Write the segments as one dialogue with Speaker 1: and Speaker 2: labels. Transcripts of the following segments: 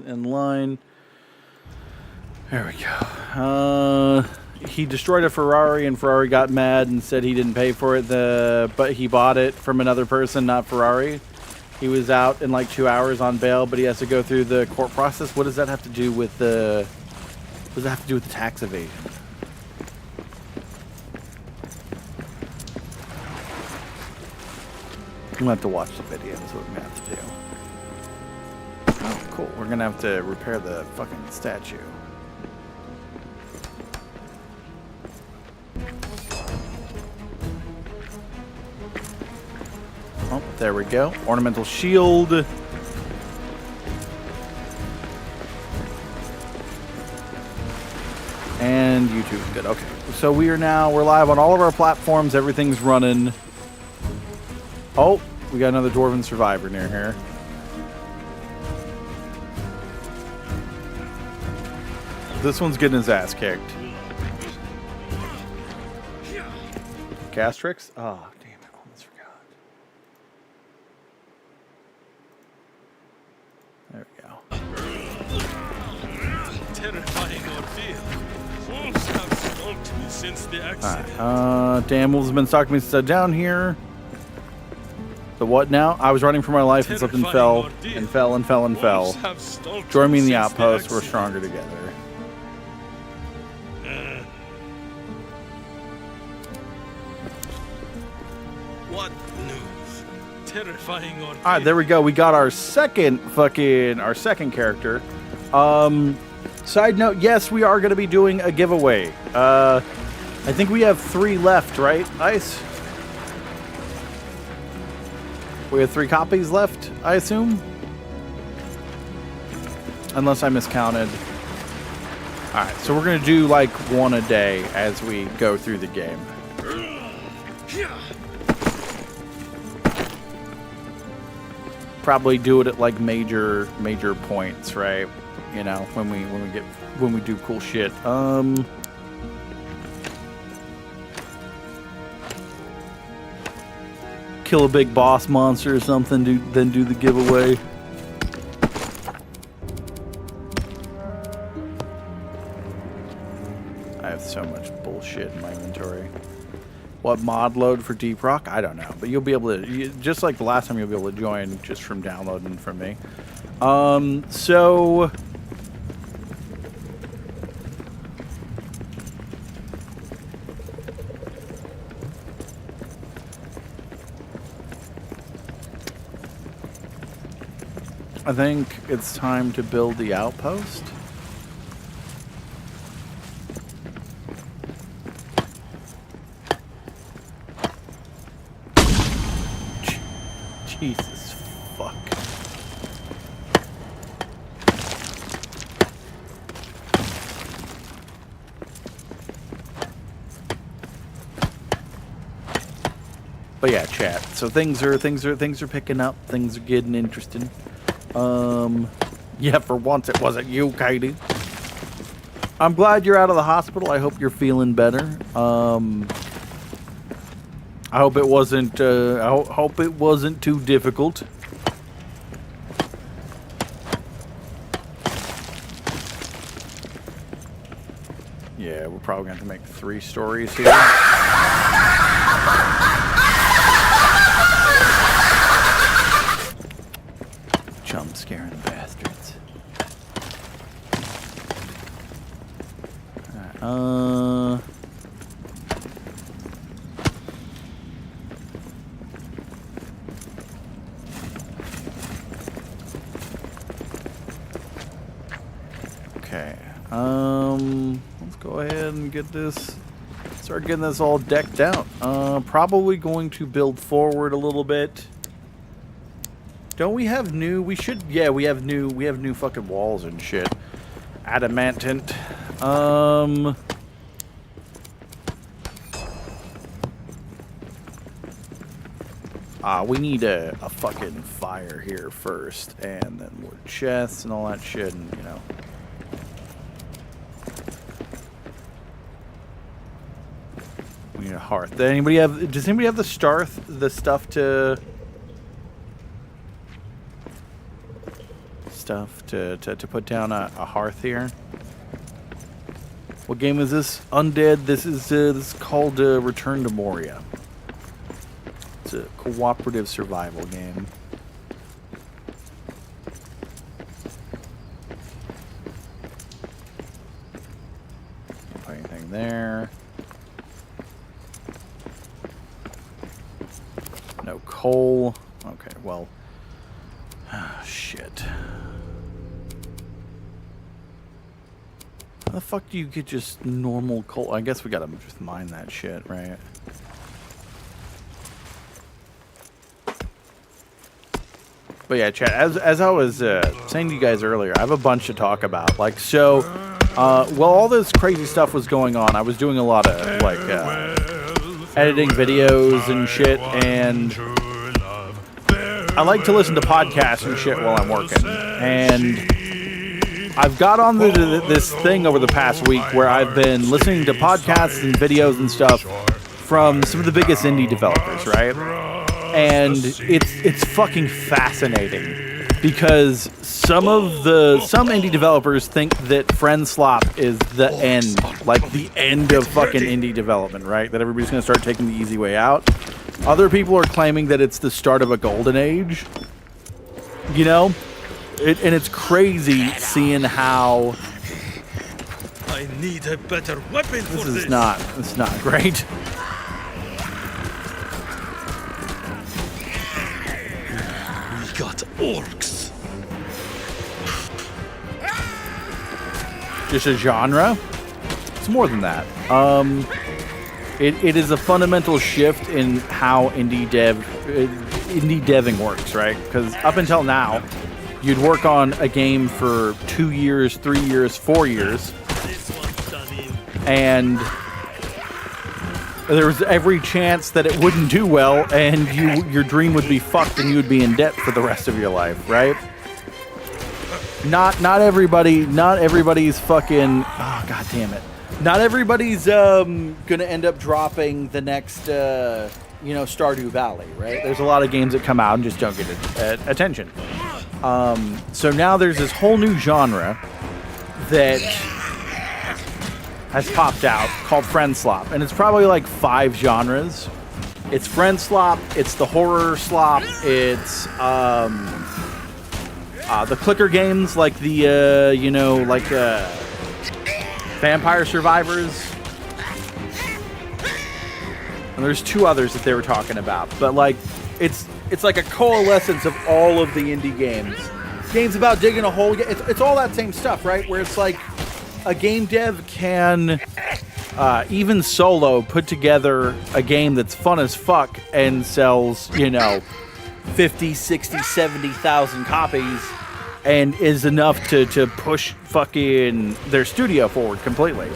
Speaker 1: in line. There we go. He destroyed a Ferrari, and Ferrari got mad and said he didn't pay for it. But he bought it from another person, not Ferrari. He was out in like 2 hours on bail, but he has to go through the court process. What does that have to do with the? What does that have to do with the tax evasion? I'm gonna have to watch the video. That's what we're gonna have to do. Oh, cool. We're gonna have to repair the fucking statue. Oh, there we go. Ornamental shield. And YouTube. Good. Okay. So we're live on all of our platforms. Everything's running. Oh, we got another Dwarven Survivor near here. This one's getting his ass kicked. Castrix? Oh, damn it. I almost forgot. There we go.
Speaker 2: Terrifying ordeal. Wolves have stalked me since the accident.
Speaker 1: Alright, damn, wolves have been stalking me since I'm down here. The what now? I was running for my life and slipped and fell and fell and fell and fell. Join me in the outpost. We're stronger together.
Speaker 2: What news? Terrifying ordeal.
Speaker 1: Alright, there we go. We got our second character. Side note, yes, we are going to be doing a giveaway. I think we have 3 left, right? Ice? We have 3 copies left, I assume? Unless I miscounted. Alright, so we're going to do like 1 a day as we go through the game. Probably do it at like major points, right? You know, when we do cool shit. Kill a big boss monster or something, then do the giveaway. I have so much bullshit in my inventory. What mod load for Deep Rock? I don't know, but you'll be able to, just like the last time, you'll be able to join just from downloading from me. So I think it's time to build the outpost. Jesus fuck. But yeah, chat. So things are picking up. Things are getting interesting. Yeah, for once it wasn't you, Katie. I'm glad you're out of the hospital. I hope you're feeling better. I hope it wasn't. I hope it wasn't too difficult. Yeah, we're probably going to have to make 3 stories here. Jump scaring bastards. Alright, okay. Let's go ahead and get this. Start getting this all decked out. Probably going to build forward a little bit. Don't we have new? We should. Yeah, we have new. We have new fucking walls and shit. Adamantine. We need a fucking fire here first, and then wood chests and all that shit, and you know. We need a hearth. Does anybody have the stuff to stuff to put down a hearth here. What game is this? Undead. This is called Return to Moria. It's a cooperative survival game. Anything there? No coal. Okay, well. Shit. How the fuck do you get just normal coal? I guess we gotta just mine that shit, right? But yeah, chat, as I was saying to you guys earlier, I have a bunch to talk about. Like, so, while all this crazy stuff was going on, I was doing a lot of, like, editing videos and shit, and I like to listen to podcasts and shit while I'm working. And I've got on this thing over the past week where I've been listening to podcasts and videos and stuff from some of the biggest indie developers, right? And it's fucking fascinating because some indie developers think that friend slop is the end, like the end of fucking indie development, right? That everybody's gonna start taking the easy way out. Other people are claiming that it's the start of a golden age. You know? And it's crazy seeing how
Speaker 2: I need a better weapon for this.
Speaker 1: It's not great.
Speaker 2: We got orcs.
Speaker 1: Just a genre? It's more than that. It is a fundamental shift in how indie deving works, right? Because up until now, you'd work on a game for 2 years, 3 years, 4 years, and there was every chance that it wouldn't do well, and your dream would be fucked, and you would be in debt for the rest of your life, right? Not everybody's fucking. Oh, god damn it! Not everybody's gonna end up dropping the next Stardew Valley, right? There's a lot of games that come out and just don't get attention. So now there's this whole new genre that has popped out called friend slop, and it's probably like 5 genres. It's friend slop, it's the horror slop, it's the clicker games like the Vampire Survivors. And there's 2 others that they were talking about, but like it's like a coalescence of all of the indie games. Games about digging a hole. It's all that same stuff, right? Where it's like a game dev can, even solo, put together a game that's fun as fuck and sells, 50, 60, 70,000 copies and is enough to push fucking their studio forward completely.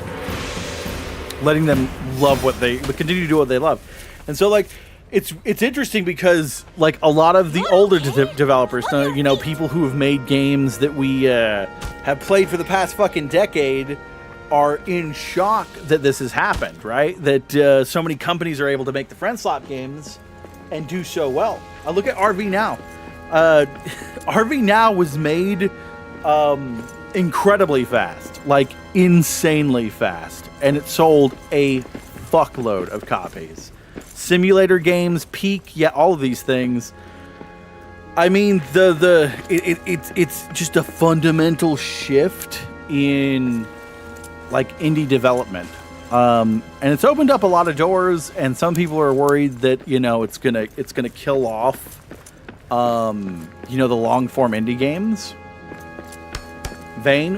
Speaker 1: Letting them continue to do what they love. And so, like, it's interesting because, like, a lot of the older developers, people who have made games that we have played for the past fucking decade are in shock that this has happened, right? That so many companies are able to make the friend slop games and do so well. Look at RV Now. RV Now was made incredibly fast, like insanely fast, and it sold a fuckload of copies. Simulator games, Peak, yeah, all of these things. I mean, it's just a fundamental shift in like indie development, and it's opened up a lot of doors. And some people are worried that it's gonna kill off, the long form indie games. Vane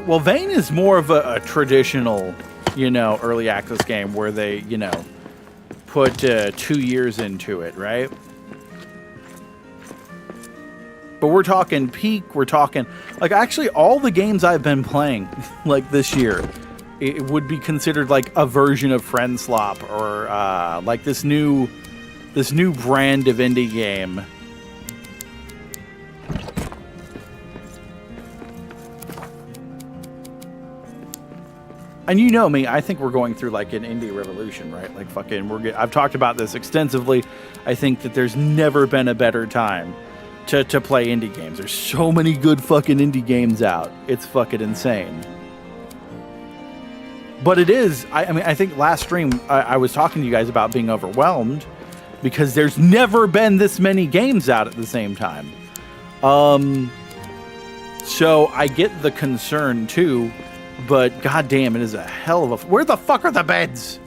Speaker 1: is more of a traditional, early access game where they, put 2 years into it, right? But we're talking Peak, we're talking, like, actually all the games I've been playing, like, this year, it would be considered, like, a version of friend slop, or, like, this new brand of indie game. And you know me, I think we're going through like an indie revolution, right? Like fucking, I've talked about this extensively. I think that there's never been a better time to play indie games. There's so many good fucking indie games out. It's fucking insane. But it is, I mean, I think last stream I was talking to you guys about being overwhelmed because there's never been this many games out at the same time. So I get the concern too, but goddamn, it is a hell of a... Where the fuck are the beds?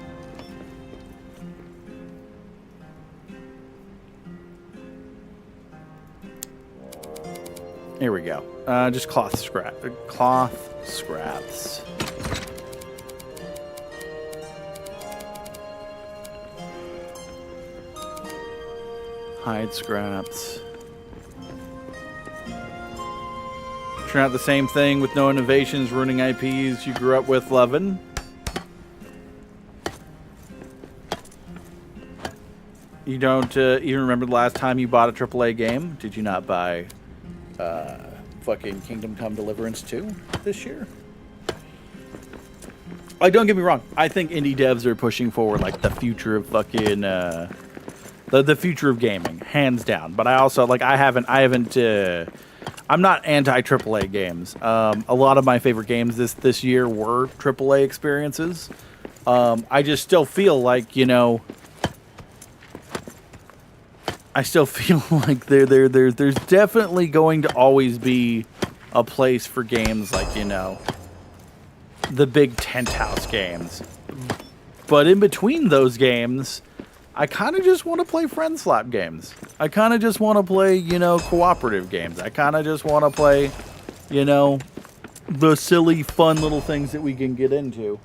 Speaker 1: Here we go. Just cloth scraps. Hide scraps. Turn out the same thing with no innovations, ruining IPs you grew up with loving. You don't even remember the last time you bought a AAA game? Did you not buy fucking Kingdom Come Deliverance 2 this year? Like, don't get me wrong. I think indie devs are pushing forward like the future of fucking the future of gaming, hands down. But I also like I'm not anti AAA games. A lot of my favorite games this year were AAA experiences. I just still feel like, you know, I still feel like there's definitely going to always be a place for games like, you know, the big tent house games. But in between those games, I kind of just want to play friend slap games. I kind of just want to play, you know, cooperative games. I kind of just want to play, you know, the silly, fun little things that we can get into.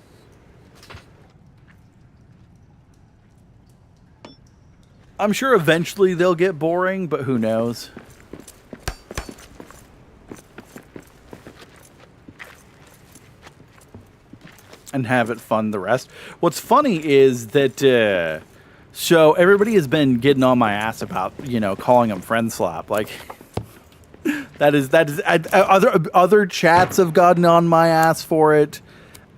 Speaker 1: I'm sure eventually they'll get boring, but who knows? And have it fun the rest. What's funny is that, so everybody has been getting on my ass about, you know, calling them friend slap. Like, that is other chats have gotten on my ass for it.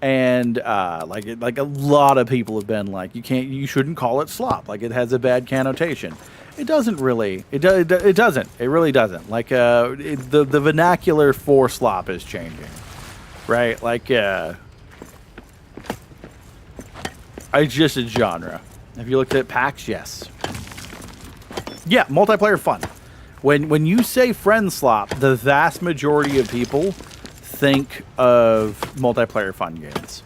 Speaker 1: And like a lot of people have been like, you shouldn't call it slop. Like, it has a bad connotation. It doesn't really. It doesn't. It really doesn't. Like the vernacular for slop is changing, right? Like it's just a genre. Have you looked at PAX? Yes. Yeah, multiplayer fun. When you say friend slop, the vast majority of people think of multiplayer fun games.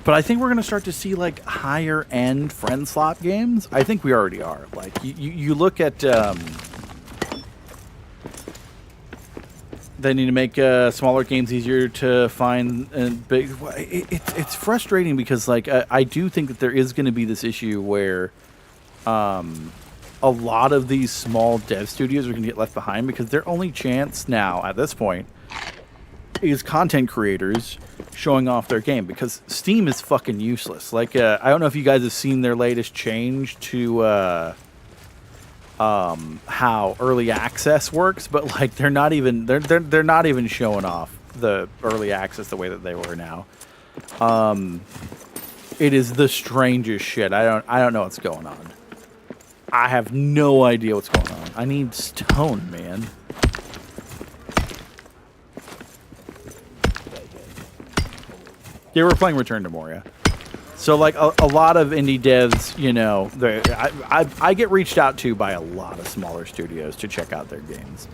Speaker 1: But I think we're going to start to see like higher end friend slop games. I think we already are. Like you look at they need to make smaller games easier to find and big. It's frustrating because like I do think that there is going to be this issue where a lot of these small dev studios are going to get left behind because their only chance now at this point is content creators showing off their game, because Steam is fucking useless. Like I don't know if you guys have seen their latest change to how early access works, but like they're not even showing off the early access the way that they were now. It is the strangest shit. I don't know what's going on. I have no idea what's going on. I need stone, man. Yeah, we're playing Return to Moria. So, like, a lot of indie devs, you know, I get reached out to by a lot of smaller studios to check out their games.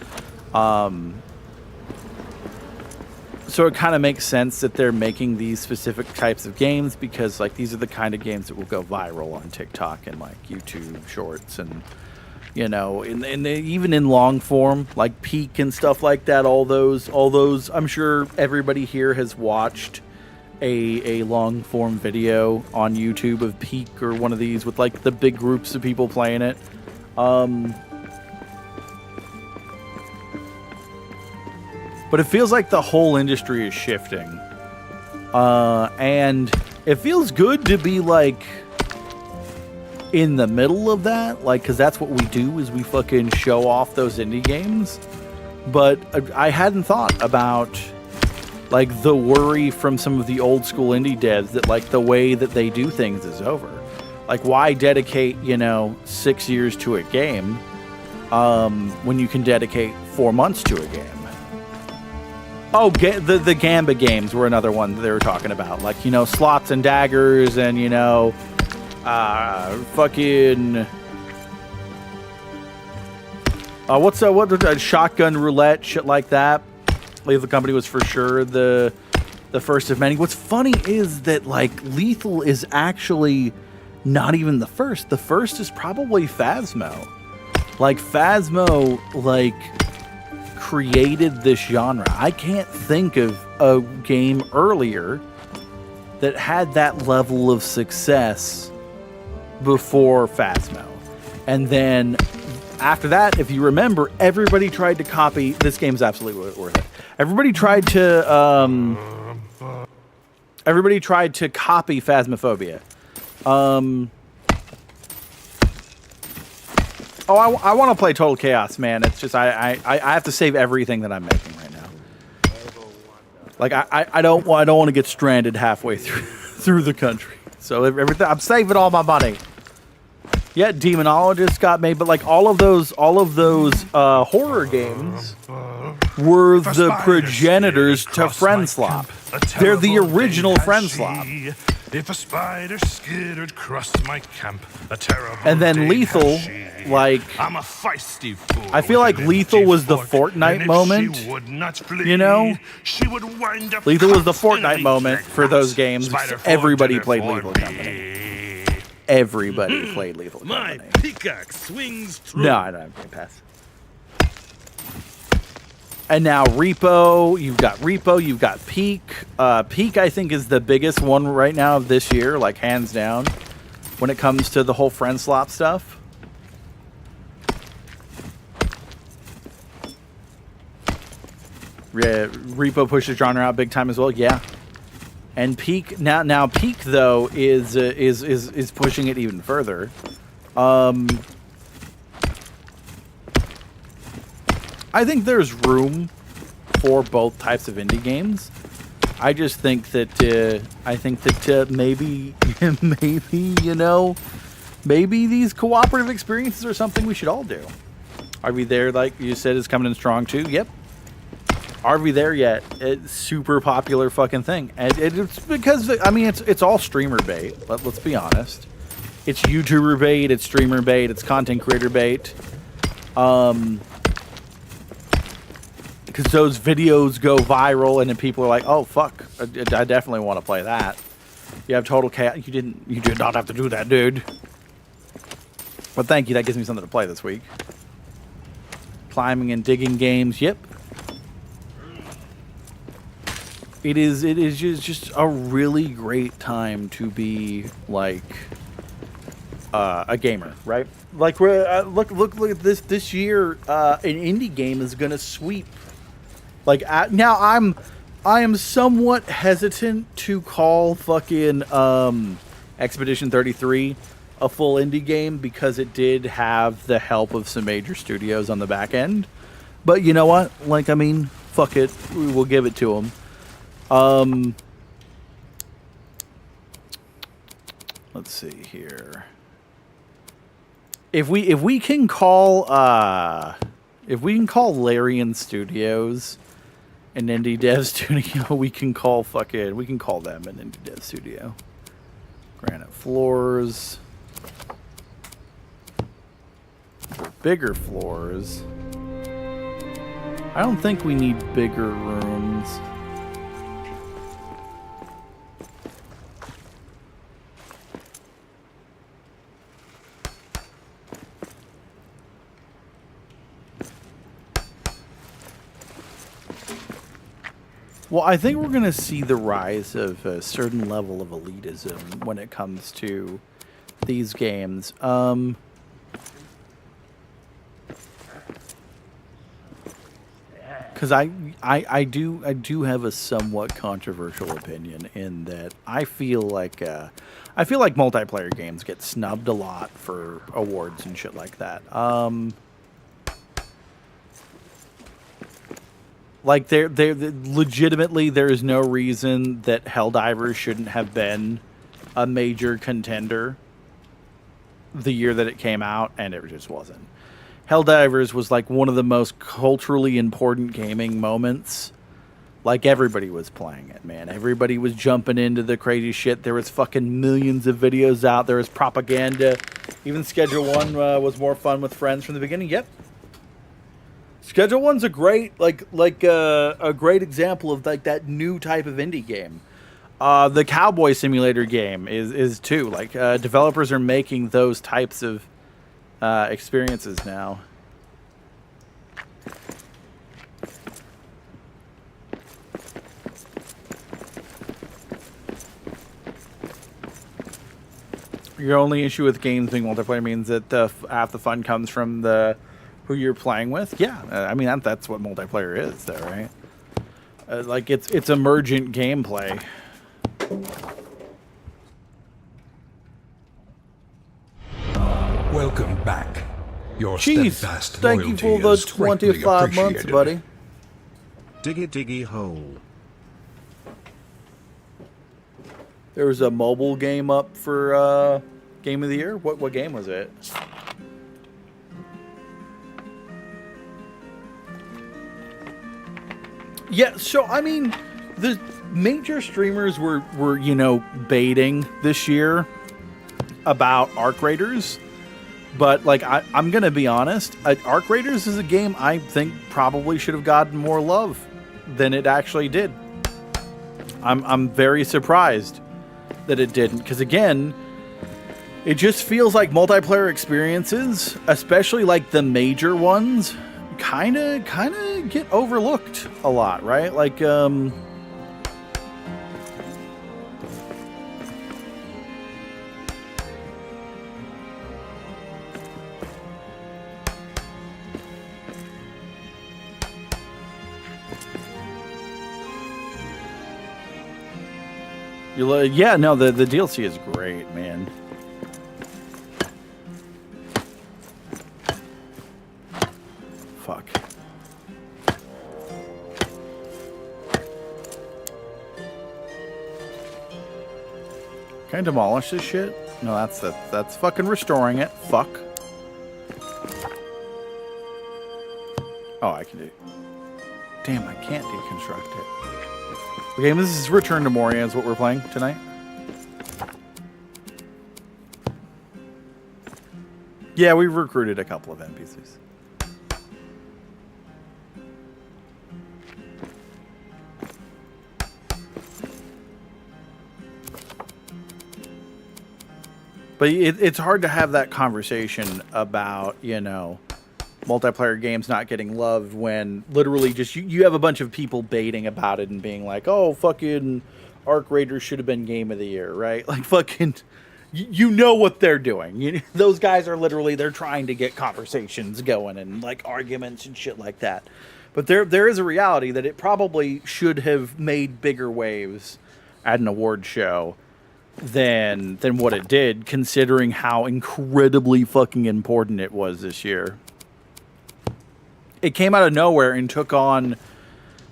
Speaker 1: So it kind of makes sense that they're making these specific types of games because, like, these are the kind of games that will go viral on TikTok and, like, YouTube Shorts and, you know, even in long form, like Peak and stuff like that. All those. I'm sure everybody here has watched a long form video on YouTube of Peak or one of these with, like, the big groups of people playing it. But it feels like the whole industry is shifting. And it feels good to be, like, in the middle of that. Like, because that's what we do, is we fucking show off those indie games. But I hadn't thought about, like, the worry from some of the old school indie devs that, like, the way that they do things is over. Like, why dedicate, 6 years to a game when you can dedicate 4 months to a game? Oh, the Gamba games were another one that they were talking about. Like, slots and daggers and, fucking... what shotgun roulette, shit like that. Lethal Company was for sure the first of many. What's funny is that, like, Lethal is actually not even the first. The first is probably Phasmo. Like, Phasmo, like, created this genre. I can't think of a game earlier that had that level of success before Phasmo. And then after that, if you remember, everybody tried to copy. This game's absolutely worth it. Everybody tried to copy Phasmophobia. I want to play Total Chaos, man. It's just I have to save everything that I'm making right now. Like I don't want to get stranded halfway through the country. So everything, I'm saving all my money. Yeah, Demonologist got made, but like all of those horror games were the progenitors to Friend Slop. They're the original Friend Slop.
Speaker 3: If a spider skittered crossed my camp, a terrible
Speaker 1: and then Lethal, like,
Speaker 3: I'm a feisty fool.
Speaker 1: I feel like Lethal was the Fortnite moment.
Speaker 3: She would wind up
Speaker 1: Lethal was the Fortnite moment for those games. Everybody played Lethal Company. Everybody played Lethal Company.
Speaker 2: My pickaxe swings true.
Speaker 1: No, I don't have Game Pass. And now Repo, you've got Peak. Peak, I think, is the biggest one right now of this year, like hands down, when it comes to the whole Friend Slop stuff. Yeah, Repo pushes genre out big time as well. Yeah, and Peak now Peak though is pushing it even further. I think there's room for both types of indie games. I just think that maybe these cooperative experiences are something we should all do. Are we there? Like you said, is coming in strong too. Yep. Are we there yet? It's super popular fucking thing, and it's because it's all streamer bait. Let's be honest. It's YouTuber bait. It's streamer bait. It's content creator bait. Because those videos go viral, and then people are like, "Oh fuck, I definitely want to play that." You have Total Chaos. You did not have to do that, dude. But thank you. That gives me something to play this week. Climbing and digging games. Yep. It is just a really great time to be like a gamer, right? Like look at this year. An indie game is gonna sweep. Like now, I am somewhat hesitant to call fucking Expedition 33 a full indie game because it did have the help of some major studios on the back end. But you know what? Like, I mean, fuck it, we'll give it to them. Let's see here. If we can call Larian Studios an indie dev studio, we can call them an indie dev studio. Granite floors, bigger floors. I don't think we need bigger rooms. Well, I think we're going to see the rise of a certain level of elitism when it comes to these games. Because I do have a somewhat controversial opinion in that I feel like multiplayer games get snubbed a lot for awards and shit like that. Like they're legitimately, there is no reason that Helldivers shouldn't have been a major contender the year that it came out, and it just wasn't. Helldivers was like one of the most culturally important gaming moments. Like, everybody was playing it, man. Everybody was jumping into the crazy shit. There was fucking millions of videos out. There was propaganda. Even Schedule 1 was more fun with friends from the beginning. Yep. Schedule 1's a great, a great example of, like, that new type of indie game. The Cowboy Simulator game is too. Like, developers are making those types of experiences now. Your only issue with games being multiplayer means that half the fun comes from who you're playing with. Yeah, I mean that's what multiplayer is, though, right? Like it's emergent gameplay.
Speaker 4: Welcome back. Your
Speaker 1: Jeez,
Speaker 4: steadfast
Speaker 1: thank you
Speaker 4: loyalty
Speaker 1: for the
Speaker 4: is greatly
Speaker 1: 25 months,
Speaker 4: appreciated.
Speaker 1: buddy.
Speaker 5: Diggy diggy hole.
Speaker 1: There was a mobile game up for Game of the Year. What game was it? Yeah, so I mean, the major streamers were baiting this year about Arc Raiders, but like I'm gonna be honest, Arc Raiders is a game I think probably should have gotten more love than it actually did. I'm very surprised that it didn't, because again, it just feels like multiplayer experiences, especially like the major ones, kind of get overlooked a lot, right? Like yeah, no, the DLC is great, man. Fuck. Can I demolish this shit? No, that's fucking restoring it. Fuck. Oh, I can do it. Damn, I can't deconstruct it. Okay, this is Return to Moria is what we're playing tonight. Yeah, we've recruited a couple of NPCs. But it's hard to have that conversation about, multiplayer games not getting loved when literally just you have a bunch of people baiting about it and being like, oh, fucking Arc Raiders should have been Game of the Year, right? Like, fucking, you know what they're doing. Those guys are literally, they're trying to get conversations going and, like, arguments and shit like that. But there is a reality that it probably should have made bigger waves at an award show than what it did, considering how incredibly fucking important it was this year. It came out of nowhere and took on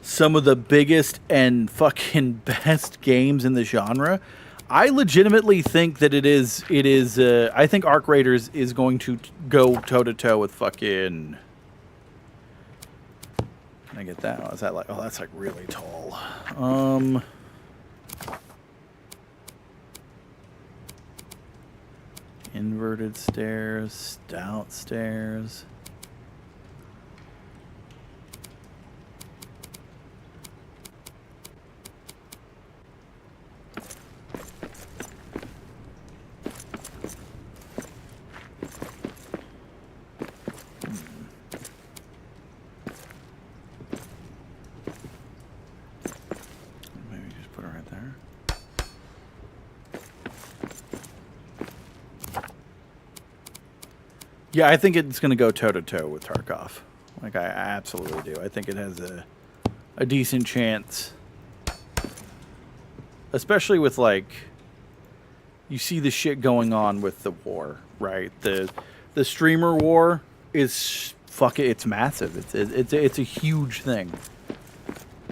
Speaker 1: some of the biggest and fucking best games in the genre. I legitimately think that it is. I think Arc Raiders is going to go toe to toe with fucking. Can I get that? Oh, is that like? Oh, that's like really tall. Inverted stairs, stout stairs. Yeah, I think it's going to go toe-to-toe with Tarkov. Like, I absolutely do. I think it has a decent chance. Especially with, like, you see the shit going on with the war, right? The streamer war is it's massive. It's a huge thing.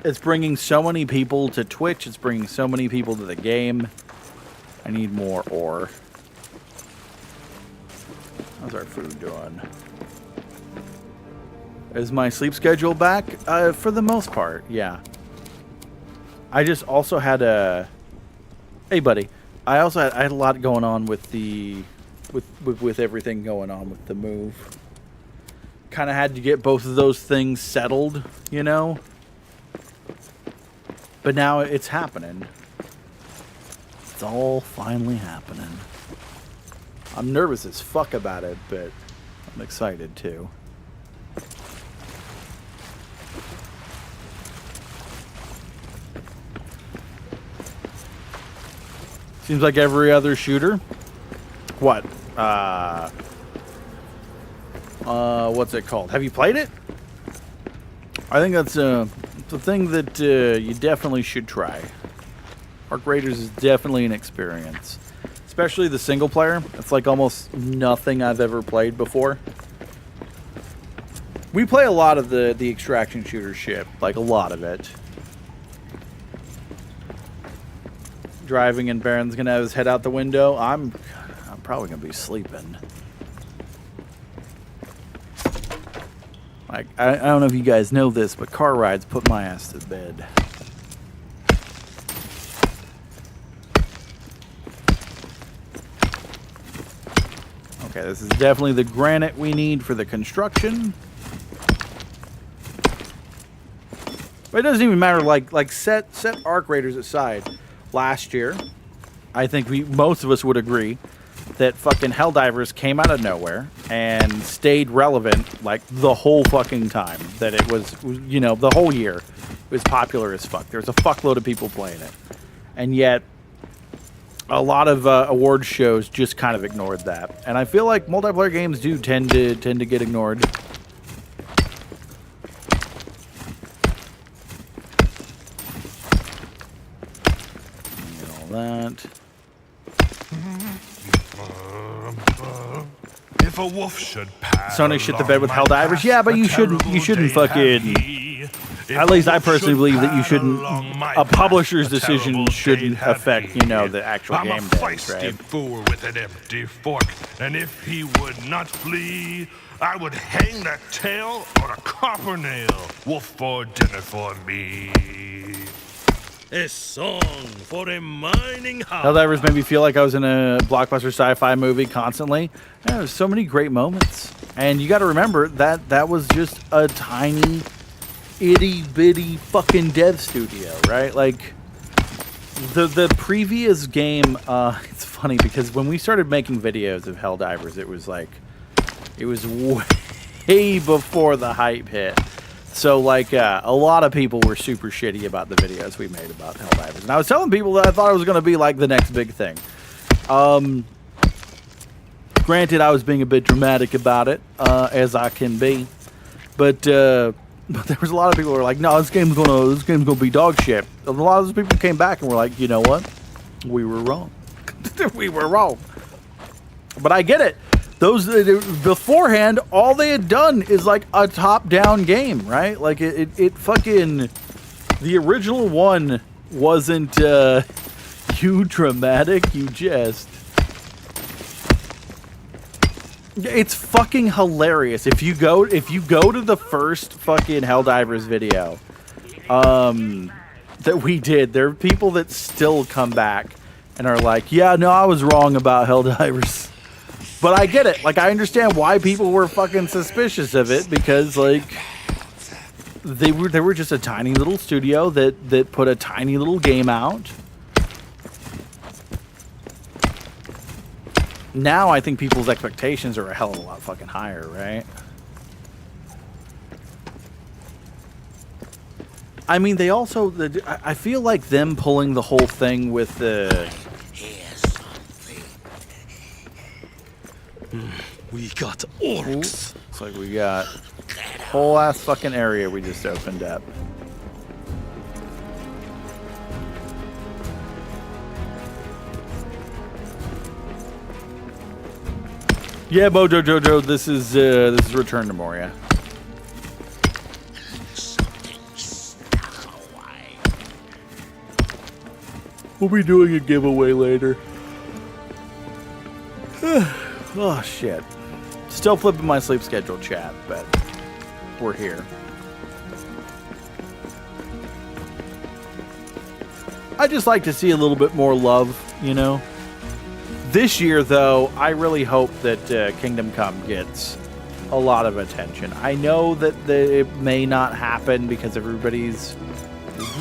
Speaker 1: It's bringing so many people to Twitch. It's bringing so many people to the game. I need more ore. How's our food doing? Is my sleep schedule back? For the most part, yeah. I just also had a... Hey, buddy. I had a lot going on with the... With everything going on with the move. Kind of had to get both of those things settled, you know? But now it's happening. It's all finally happening. I'm nervous as fuck about it, but I'm excited too. Seems like every other shooter. What? What's it called? Have you played it? I think that's the thing that you definitely should try. Arc Raiders is definitely an experience. Especially the single player. It's like almost nothing I've ever played before. We play a lot of the extraction shooter shit. Like a lot of it. Driving and Baron's gonna have his head out the window. I'm probably gonna be sleeping. Like I don't know if you guys know this, but car rides put my ass to bed. Okay, this is definitely the granite we need for the construction. But it doesn't even matter. Like set Arc Raiders aside. Last year, I think most of us would agree that fucking Helldivers came out of nowhere and stayed relevant like the whole fucking time. That it was, you know, the whole year it was popular as fuck. There was a fuckload of people playing it. And yet, a lot of award shows just kind of ignored that. And I feel like multiplayer games do tend to get ignored. That.
Speaker 3: If a wolf should pass
Speaker 1: Sony shit the bed with Helldivers. Yeah, but you shouldn't fucking... At least I personally believe that you shouldn't... A publisher's decision shouldn't affect, you know, the actual game days, right?
Speaker 3: I'm a feisty fool with an empty fork, and if he would not flee, I would hang that tail on a copper nail. Wolf for dinner for me.
Speaker 2: A song for a mining house.
Speaker 1: Helldivers made me feel like I was in a blockbuster sci-fi movie constantly. Yeah, there's so many great moments. And you got to remember that was just a tiny, itty-bitty fucking dev studio, right? Like, the previous game, it's funny because when we started making videos of Helldivers, it was way before the hype hit. So, like, a lot of people were super shitty about the videos we made about Helldivers. And I was telling people that I thought it was going to be, like, the next big thing. Granted, I was being a bit dramatic about it, as I can be. But there was a lot of people who were like, no, this game's gonna be dog shit. And a lot of those people came back and were like, you know what? We were wrong. We were wrong. But I get it. Those beforehand, all they had done is like a top-down game, right? Like it fucking the original one wasn't you dramatic, you just. It's fucking hilarious. If you go to the first fucking Helldivers video that we did, there are people that still come back and are like, yeah, no, I was wrong about Helldivers. But I get it. Like, I understand why people were fucking suspicious of it because, like, they were just a tiny little studio that put a tiny little game out. Now I think people's expectations are a hell of a lot fucking higher, right? I mean, they also... I feel like them pulling the whole thing with the...
Speaker 2: We got orcs.
Speaker 1: Ooh, looks like we got a whole ass fucking area we just opened up. Yeah, Mojo Jojo, this is Return to Moria. We'll be doing a giveaway later. Oh shit. Still flipping my sleep schedule, chat, but we're here. I just like to see a little bit more love, you know? This year, though, I really hope that Kingdom Come gets a lot of attention. I know that it may not happen because everybody's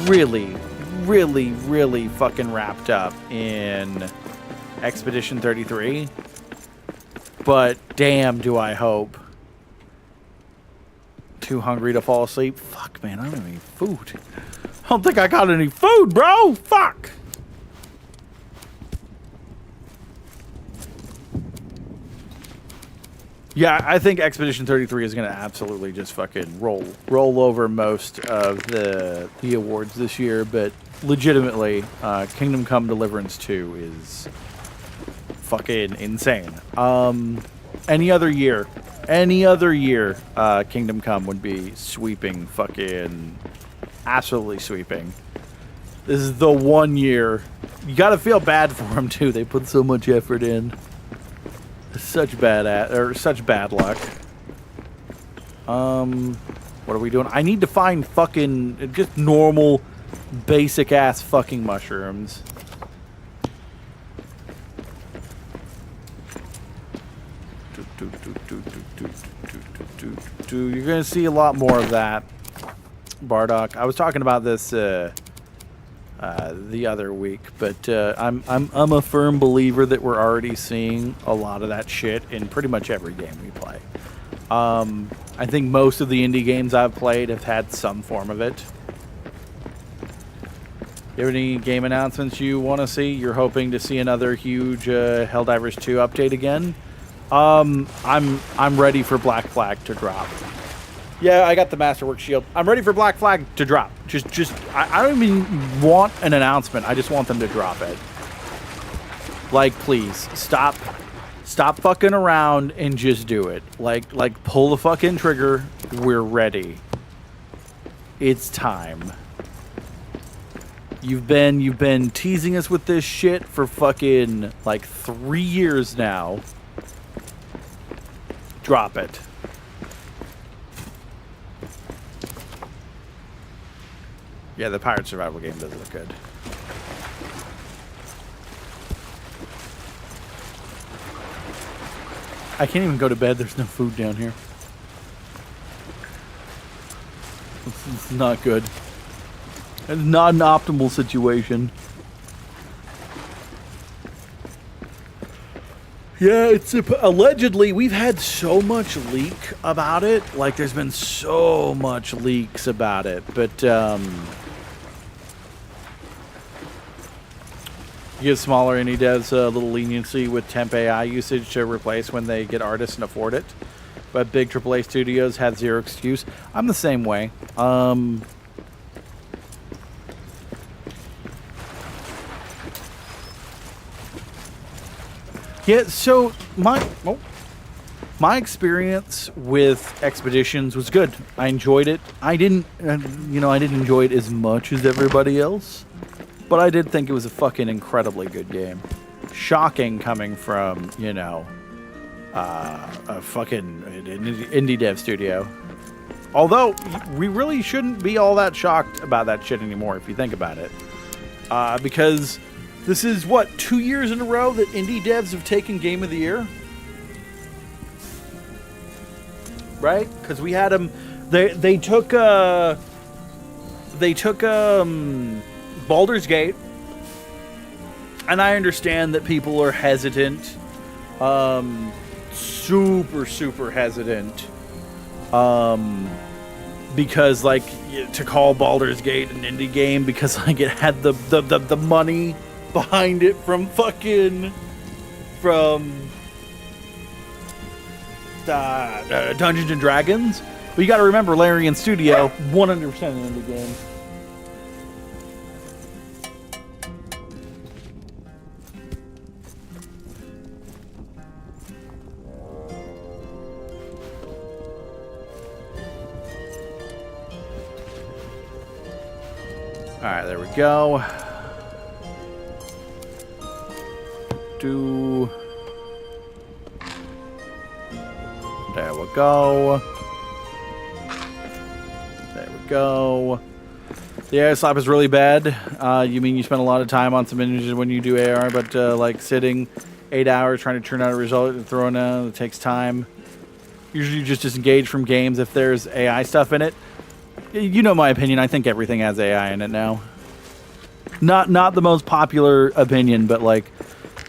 Speaker 1: really, really, really fucking wrapped up in Expedition 33. But damn, do I hope. Too hungry to fall asleep? Fuck, man, I don't have any food. I don't think I got any food, bro. Fuck. Yeah, I think Expedition 33 is going to absolutely just fucking roll over most of the awards this year, but legitimately, Kingdom Come Deliverance 2 is fucking insane. Any other year, Kingdom Come would be sweeping, fucking absolutely sweeping. This is the one year. You got to feel bad for them too. They put so much effort in. Such bad luck. What are we doing? I need to find fucking just normal, basic ass fucking mushrooms. You're gonna see a lot more of that, Bardock. I was talking about this the other week, but I'm a firm believer that we're already seeing a lot of that shit in pretty much every game we play. I think most of the indie games I've played have had some form of it. You have any game announcements you want to see? You're hoping to see another huge Helldivers 2 update again? I'm ready for Black Flag to drop. Yeah, I got the Masterwork Shield. I'm ready for Black Flag to drop. I don't even want an announcement. I just want them to drop it. Like, please, stop fucking around and just do it. Like, pull the fucking trigger. We're ready. It's time. You've been teasing us with this shit for fucking, like, 3 years now. Drop it. Yeah, the pirate survival game does look good. I can't even go to bed. There's no food down here. It's not good. It's not an optimal situation. Yeah, it's allegedly we've had so much leak about it. Like, there's been so much leaks about it, but give smaller indie devs a little leniency with temp AI usage to replace when they get artists and afford it. But big AAA studios have zero excuse. I'm the same way. Yeah, so my experience with Expeditions was good. I enjoyed it. I didn't enjoy it as much as everybody else, but I did think it was a fucking incredibly good game. Shocking coming from, a fucking indie dev studio. Although, we really shouldn't be all that shocked about that shit anymore if you think about it. Because this is, 2 years in a row that indie devs have taken Game of the Year? Right? Because we had them... They took Baldur's Gate, and I understand that people are hesitant, super hesitant, because to call Baldur's Gate an indie game because it had the money behind it from Dungeons and Dragons. But you got to remember, Larian Studio, 100% an indie game. Alright, there we go. go. There we go. The AI slap is really bad. You mean you spend a lot of time on some images when you do AR, but like sitting 8 hours trying to turn out a result and throwing out, it takes time. Usually you just disengage from games if there's AI stuff in it. You know my opinion. I think everything has AI in it now. Not the most popular opinion, but like,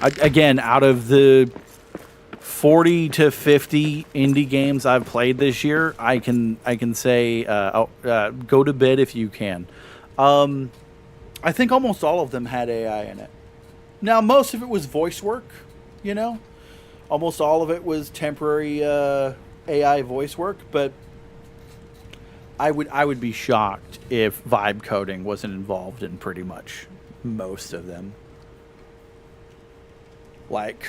Speaker 1: again, out of the 40 to 50 indie games I've played this year, I can say go to bed if you can. I think almost all of them had AI in it. Now, most of it was voice work, you know? Almost all of it was temporary AI voice work, but I would be shocked if vibe coding wasn't involved in pretty much most of them. Like,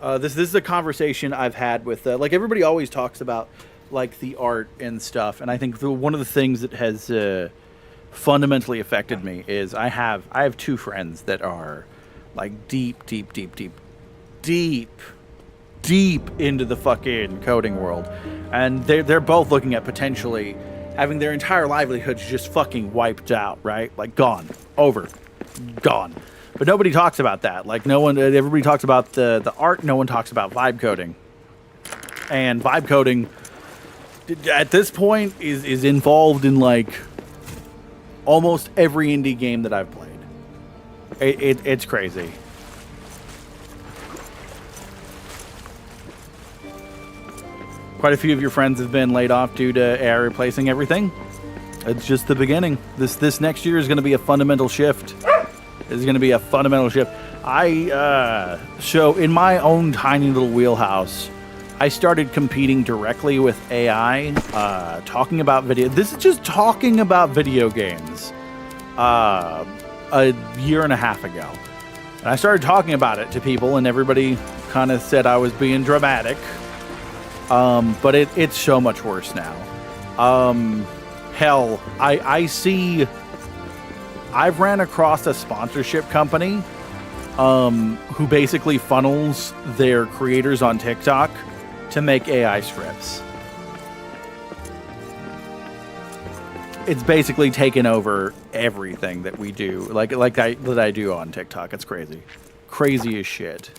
Speaker 1: this is a conversation I've had with, like, everybody always talks about, like, the art and stuff, and I think one of the things that has fundamentally affected me is I have two friends that are, like, deep into the fucking coding world, and they're both looking at potentially having their entire livelihoods just fucking wiped out, right? Like, gone, over, gone. But nobody talks about that. Like, everybody talks about the art. No one talks about vibe coding. And vibe coding, at this point, is involved in, like, almost every indie game that I've played. It's crazy. Quite a few of your friends have been laid off due to AI replacing everything. It's just the beginning. This next year is going to be a fundamental shift. It's going to be a fundamental shift. So in my own tiny little wheelhouse, I started competing directly with AI, talking about video. This is just talking about video games a year and a half ago. And I started talking about it to people, and everybody kind of said I was being dramatic. But it's so much worse now. Hell, I've ran across a sponsorship company who basically funnels their creators on TikTok to make AI scripts. It's basically taken over everything that we do, that I do on TikTok. It's crazy. Crazy as shit.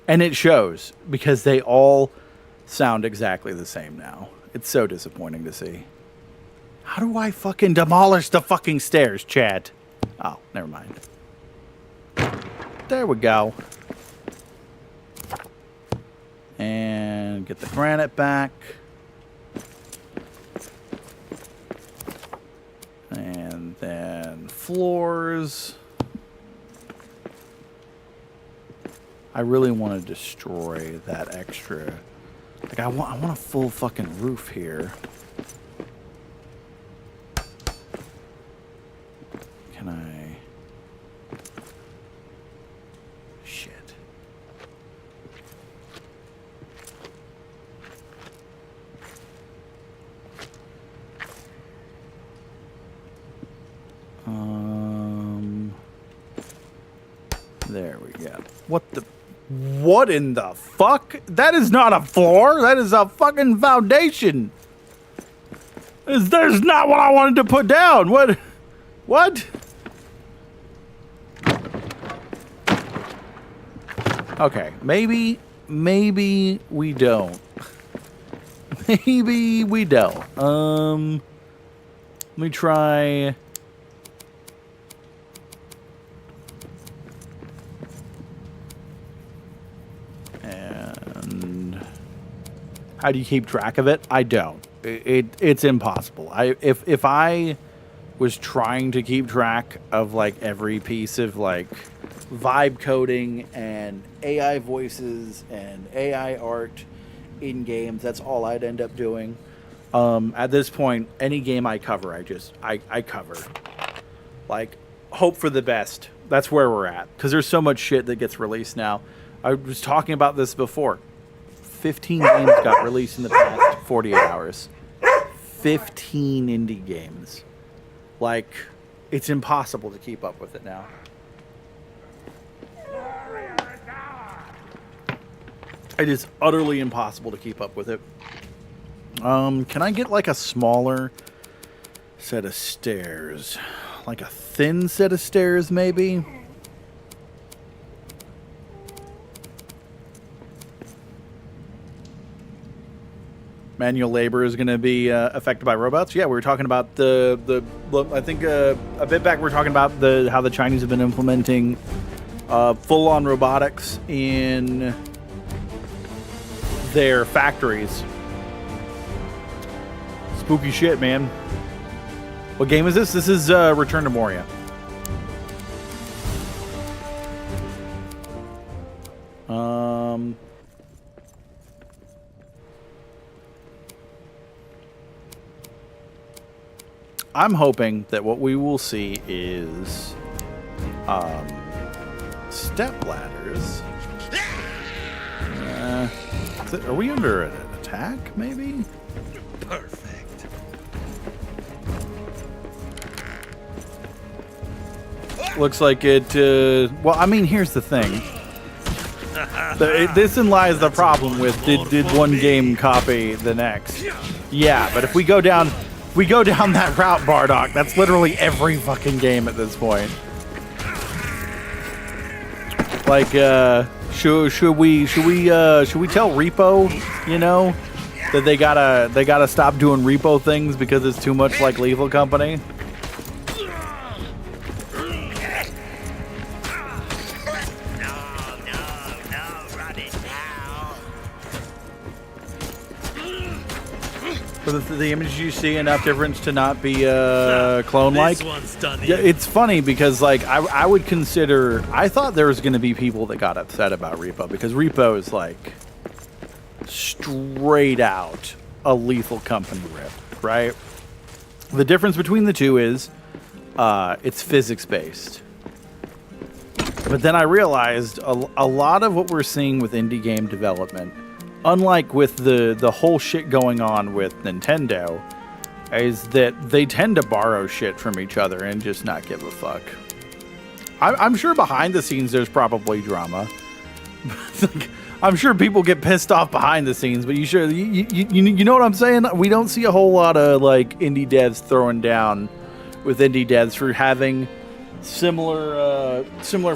Speaker 1: And it shows, because they all sound exactly the same now. It's so disappointing to see. How do I fucking demolish the fucking stairs, Chad? Oh, never mind. There we go. And get the granite back. And then floors. I really want to destroy that extra. Like, I want a full fucking roof here. Can I? Shit. There we go. What in the fuck? That is not a floor. That is a fucking foundation. There's not what I wanted to put down. What? Okay, maybe we don't. Maybe we don't. Let me try. And how do you keep track of it? I don't. It's impossible. If I was trying to keep track of like every piece of like vibe coding and AI voices and AI art in games, that's all I'd end up doing. At this point, any game I cover, I cover. Like, hope for the best. That's where we're at. Because there's so much shit that gets released now. I was talking about this before. 15 games got released in the past 48 hours. 15 indie games. Like, it's impossible to keep up with it now. It is utterly impossible to keep up with it. Can I get like a smaller set of stairs? Like a thin set of stairs, maybe? Manual labor is going to be affected by robots. Yeah, we were talking about I think a bit back we were talking about how the Chinese have been implementing full-on robotics in their factories. Spooky shit, man. What game is this? This is Return to Moria. I'm hoping that what we will see is step ladders. Are we under an attack, maybe?
Speaker 2: Perfect.
Speaker 1: Looks like it... well, I mean, here's the thing. This in lies the problem with did one game copy the next. Yeah, but if we go down that route, Bardock, that's literally every fucking game at this point. Like, should we tell Repo, you know, that they gotta stop doing Repo things because it's too much like Lethal Company? The images you see enough difference to not be clone-like.
Speaker 2: This one's done.
Speaker 1: Yeah, it's funny because like I would consider. I thought there was going to be people that got upset about Repo because Repo is like straight out a Lethal Company rip, right? The difference between the two is it's physics-based. But then I realized a lot of what we're seeing with indie game development, unlike with the whole shit going on with Nintendo, is that they tend to borrow shit from each other and just not give a fuck. I'm sure behind the scenes there's probably drama. I'm sure people get pissed off behind the scenes, but you know what I'm saying? We don't see a whole lot of like indie devs throwing down with indie devs for having similar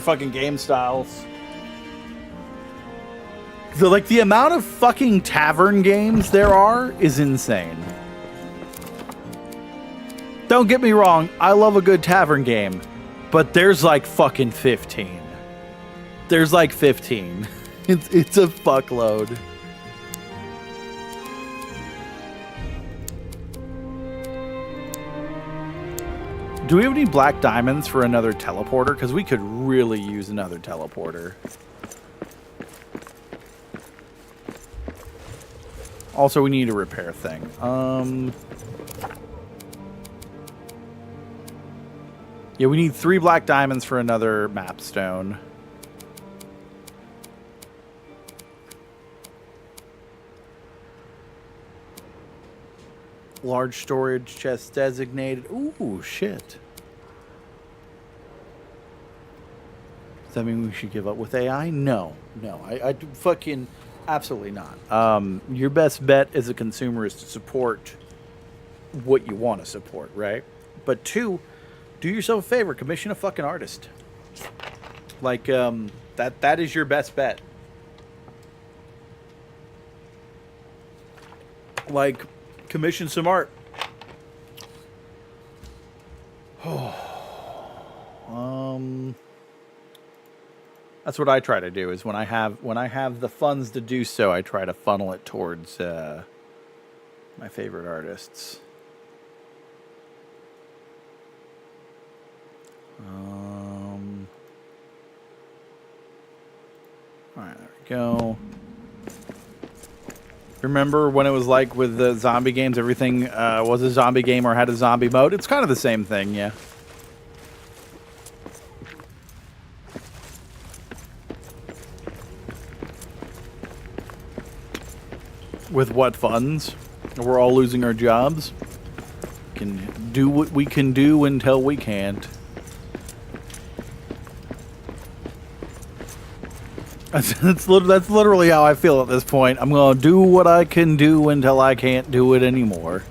Speaker 1: fucking game styles. The amount of fucking tavern games there are is insane. Don't get me wrong, I love a good tavern game, but there's like fucking 15. There's like 15. It's a fuckload. Do we have any black diamonds for another teleporter? Because we could really use another teleporter. Also, we need a repair thing. Yeah, we need 3 black diamonds for another map stone. Large storage chest designated. Ooh, shit. Does that mean we should give up with AI? No. I fucking... Absolutely not. Your best bet as a consumer is to support what you want to support, right? But 2, do yourself a favor, commission a fucking artist. Like, that is your best bet. Like, commission some art. That's what I try to do. Is when I have the funds to do so, I try to funnel it towards my favorite artists. All right, there we go. Remember when it was like with the zombie games, everything was a zombie game or had a zombie mode? It's kind of the same thing, yeah. With what funds? We're all losing our jobs. Can do what we can do until we can't. That's literally how I feel at this point. I'm gonna do what I can do until I can't do it anymore.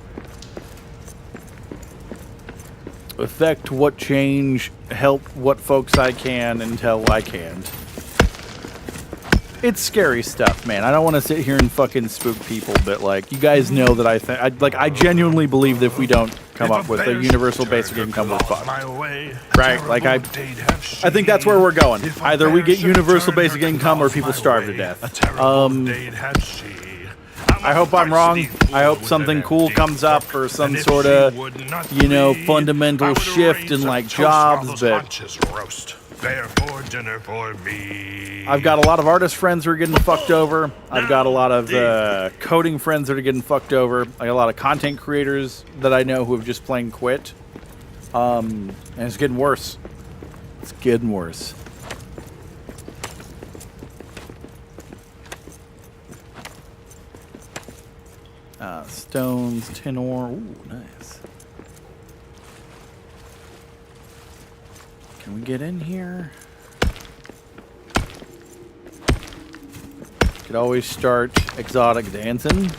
Speaker 1: Affect what change, help what folks I can until I can't. It's scary stuff, man. I don't want to sit here and fucking spook people, but like, you guys know that I genuinely believe that if we don't come up with a universal basic income, we're fucked. Right? Like I think that's where we're going. Either we get universal basic income or people starve to death. I hope I'm wrong. I hope something cool comes up or some sort of, you know, fundamental shift in like jobs, but
Speaker 3: dinner for me.
Speaker 1: I've got a lot of artist friends who are getting fucked over. I've got a lot of coding friends that are getting fucked over. I got a lot of content creators that I know who have just plain quit. And it's getting worse. It's getting worse. Stones, tin ore. Ooh, nice. Can we get in here? Could always start exotic dancing.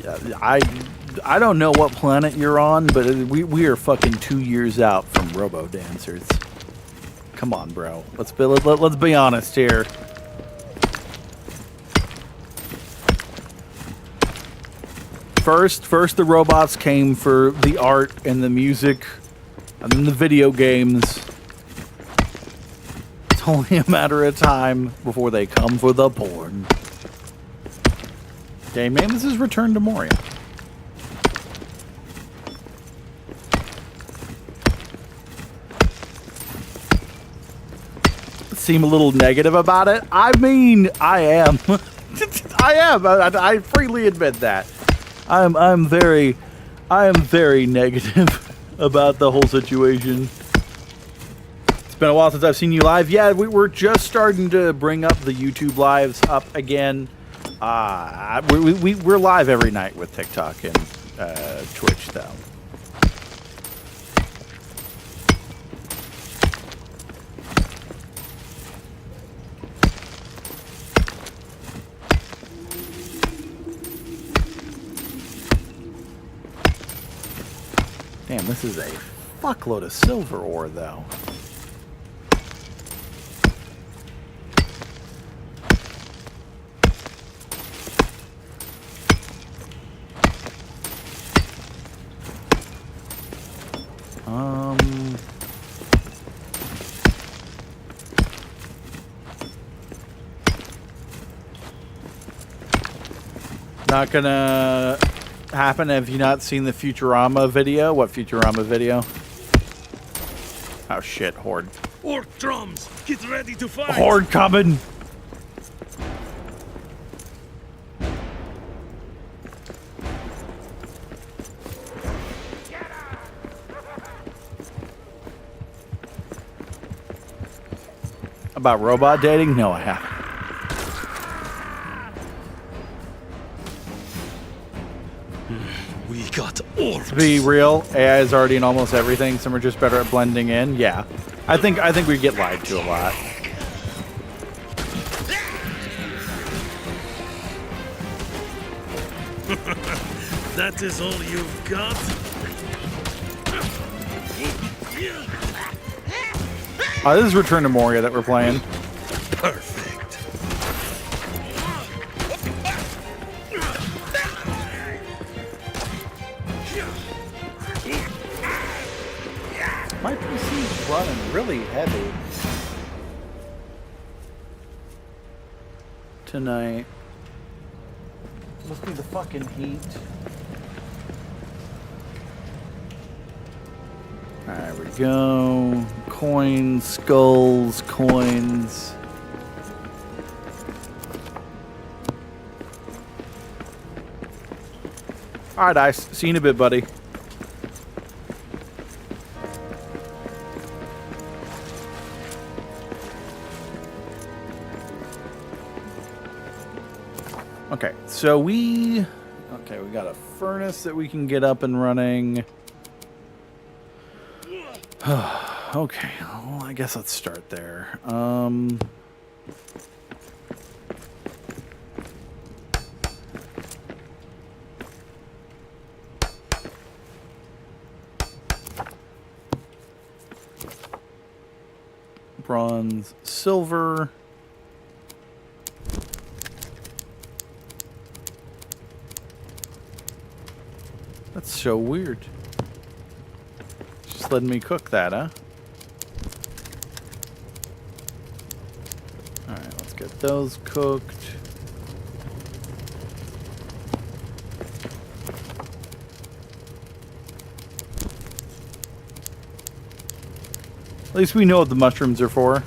Speaker 1: Yeah, I don't know what planet you're on, but we are fucking 2 years out from robo dancers. Come on, bro. Let's be honest here. First the robots came for the art and the music, and then the video games. It's only a matter of time before they come for the porn. Game name, this is Return to Moria. Seem a little negative about it. I mean, I am. I freely admit that. I am very negative about the whole situation. It's been a while since I've seen you live. Yeah, we're just starting to bring up the YouTube lives up again. We're live every night with TikTok and Twitch, though. Damn, this is a fuckload of silver ore, though. Not gonna happen. Have you not seen the Futurama video? What Futurama video? Oh shit, Horde.
Speaker 2: Orc drums, get ready to fight.
Speaker 1: Horde coming! About robot dating? No, I haven't.
Speaker 2: We got orcs.
Speaker 1: To be real, AI is already in almost everything. Some are just better at blending in. Yeah, I think we get lied to a lot.
Speaker 2: That is all you've got?
Speaker 1: This is Return to Moria that we're playing.
Speaker 2: Perfect.
Speaker 1: My PC's running really heavy tonight. Must be the fucking heat. There we go. Coins, skulls, coins. Alright, Ice. See you in a bit, buddy. Okay, so we got a furnace that we can get up and running. Okay, well, I guess let's start there. Bronze, silver. That's so weird. Just letting me cook that, huh? Alright, let's get those cooked. At least we know what the mushrooms are for.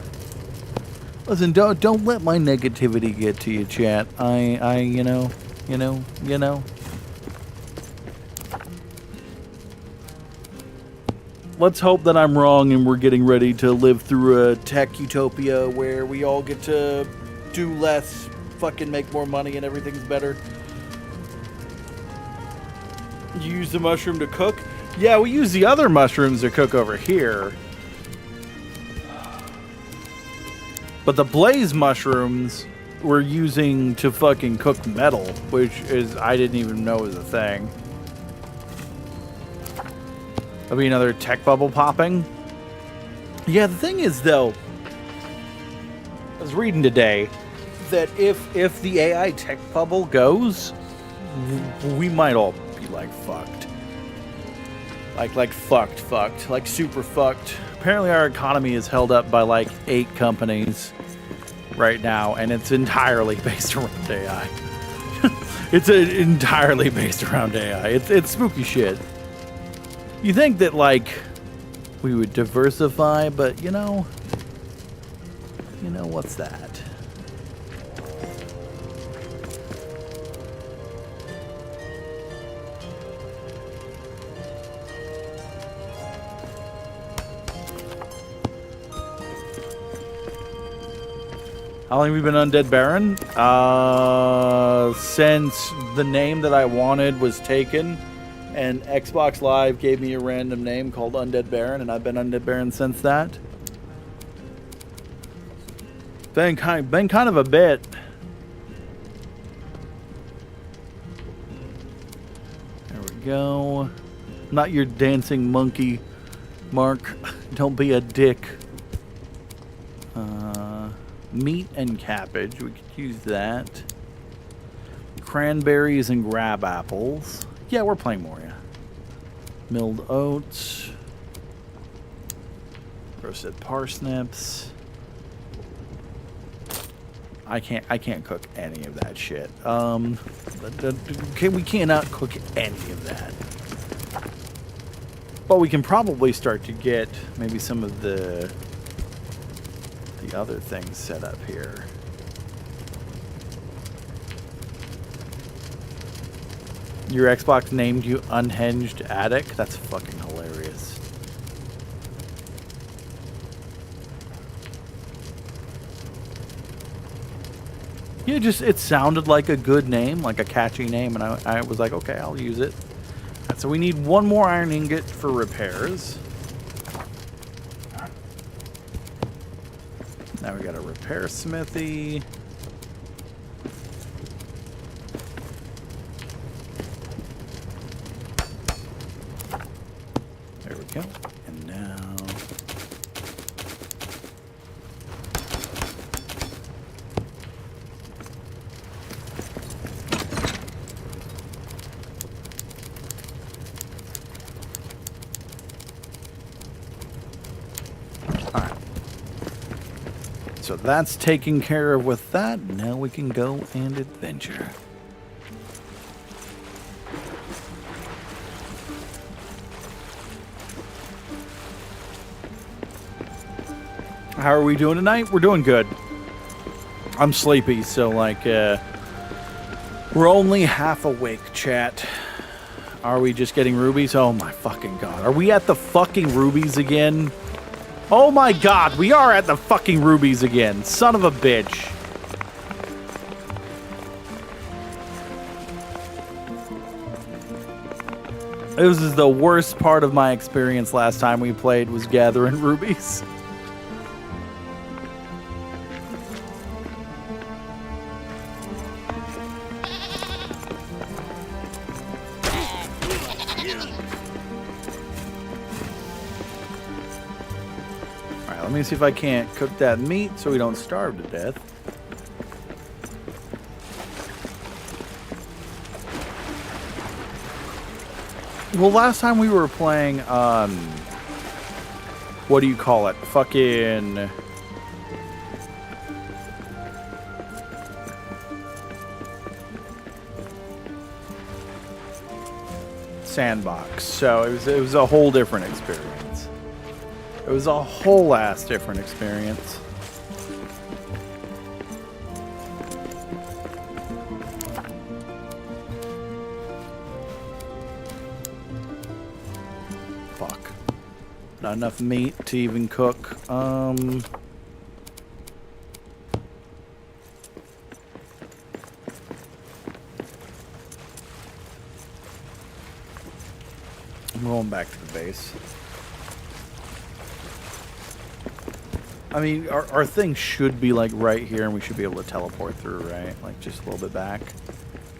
Speaker 1: Listen, don't let my negativity get to you, chat. You know. Let's hope that I'm wrong and we're getting ready to live through a tech utopia where we all get to do less, fucking make more money, and everything's better. You use the mushroom to cook? Yeah, we use the other mushrooms to cook over here. But the blaze mushrooms we're using to fucking cook metal, which is, I didn't even know was a thing. That'll be another tech bubble popping. Yeah, the thing is, though, I was reading today that if the AI tech bubble goes, we might all be like fucked. Like fucked. Like super fucked. Apparently our economy is held up by like 8 companies right now, and it's entirely based around AI. It's entirely based around AI. It's spooky shit. You think that, like, we would diversify, but, you know, what's that? How long have you been Undead Baron? Since the name that I wanted was taken. And Xbox Live gave me a random name called Undead Baron, and I've been Undead Baron since that. Been kind of a bit. There we go. Not your dancing monkey, Mark. Don't be a dick. Meat and cabbage. We could use that. Cranberries and grab apples. Yeah, we're playing Moria. Milled oats. Roasted parsnips. I can't cook any of that shit. We cannot cook any of that. But we can probably start to get maybe some of the other things set up here. Your Xbox named you Unhinged Addict? That's fucking hilarious. Yeah, it sounded like a good name, like a catchy name, and I was like, okay, I'll use it. So we need one more iron ingot for repairs. Now we got a repair smithy. There we go. And now... Alright. So that's taken care of with that. Now we can go and adventure. How are we doing tonight? We're doing good. I'm sleepy, so like, we're only half awake, chat. Are we just getting rubies? Oh my fucking god. Are we at the fucking rubies again? Oh my god, we are at the fucking rubies again. Son of a bitch. This is the worst part of my experience last time we played was gathering rubies. Let me see if I can't cook that meat so we don't starve to death. Well, last time we were playing, what do you call it? Fucking... Sandbox. So it was a whole different experience. It was a whole ass different experience. Fuck. Not enough meat to even cook. I'm going back to the base. I mean, our thing should be like right here, and we should be able to teleport through, right? Like just a little bit back.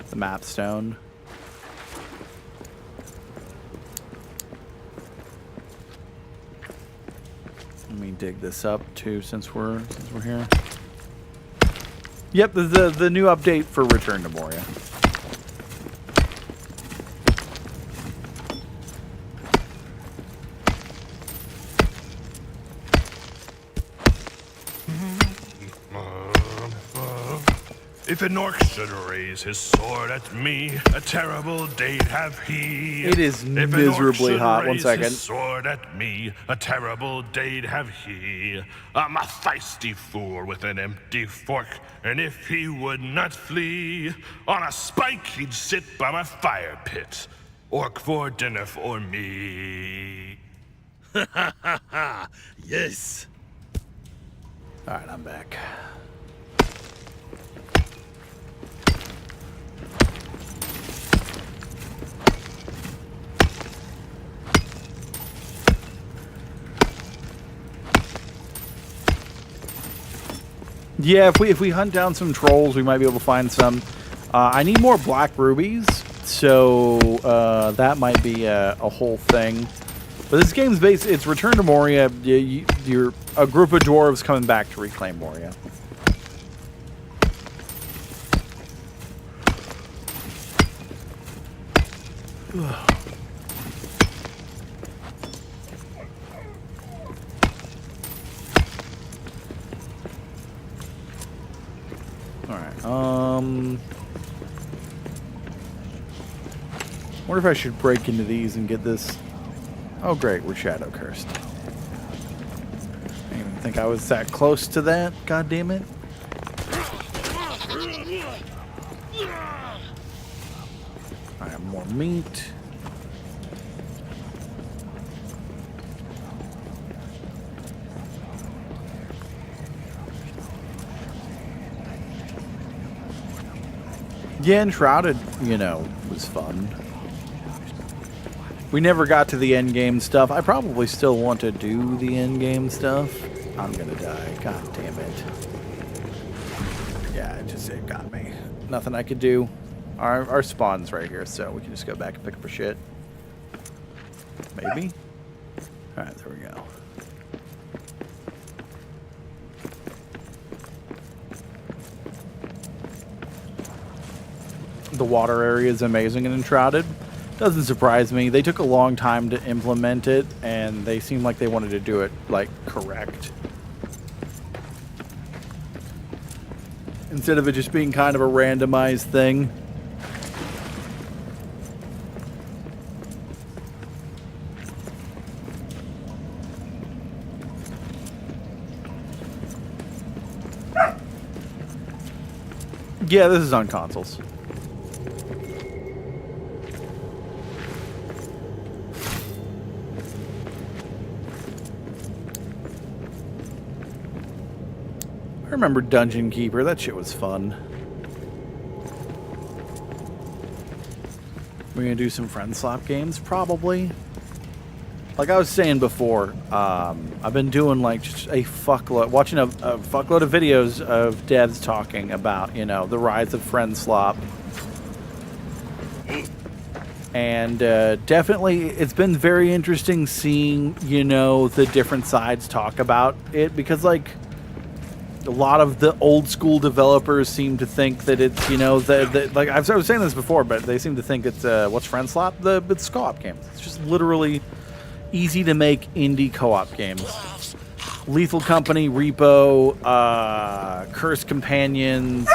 Speaker 1: The map stone. Let me dig this up too, since we're here. Yep, the new update for Return to Moria.
Speaker 3: If an orc should raise his sword at me, a terrible date have he.
Speaker 1: It is
Speaker 3: If an orc
Speaker 1: miserably
Speaker 3: should
Speaker 1: hot. 1
Speaker 3: raise
Speaker 1: second.
Speaker 3: his sword at me, a terrible date have he. I'm a feisty fool with an empty fork, and if he would not flee, on a spike he'd sit by my fire pit. Orc for dinner for me.
Speaker 2: Yes.
Speaker 1: All right, I'm back. Yeah, if we hunt down some trolls, we might be able to find some. I need more black rubies, so that might be a whole thing. But this game's based, it's Return to Moria. You're a group of dwarves coming back to reclaim Moria. Alright, wonder if I should break into these and get this. Oh great, we're shadow cursed. I didn't even think I was that close to that, god damn it. I have more meat. Yeah, Enshrouded, you know, was fun. We never got to the end game stuff. I probably still want to do the end game stuff. I'm gonna die. God damn it. Yeah, it got me. Nothing I could do. Our spawn's right here, so we can just go back and pick up our shit. Maybe? Alright, there we go. The water area is amazing and Enshrouded. Doesn't surprise me. They took a long time to implement it, and they seemed like they wanted to do it, like, correct. Instead of it just being kind of a randomized thing. Yeah, this is on consoles. I remember Dungeon Keeper. That shit was fun. We're gonna do some friend slap games, probably. Like I was saying before, I've been doing like just a fuckload, watching a fuckload of videos of devs talking about, you know, the rise of friend slop. And definitely, it's been very interesting seeing, you know, the different sides talk about it, because, like, a lot of the old school developers seem to think that it's, you know, like I was saying this before, but they seem to think it's what's Friend Slap? It's co-op games. It's just literally easy to make indie co-op games. Lethal Company, Repo, Cursed Companions,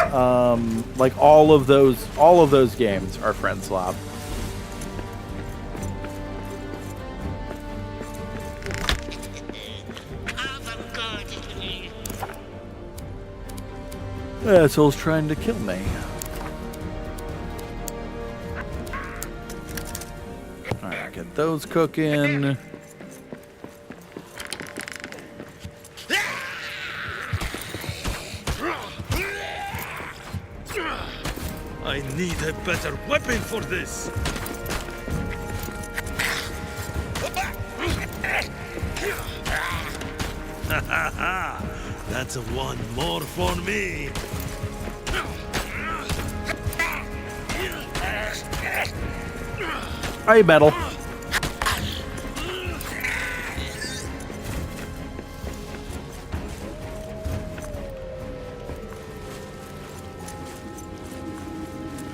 Speaker 1: like all of those games are Friend Slap. Asshole's trying to kill me. Alright, get those cooking.
Speaker 2: I need a better weapon for this. That's one more for me.
Speaker 1: Hey, metal.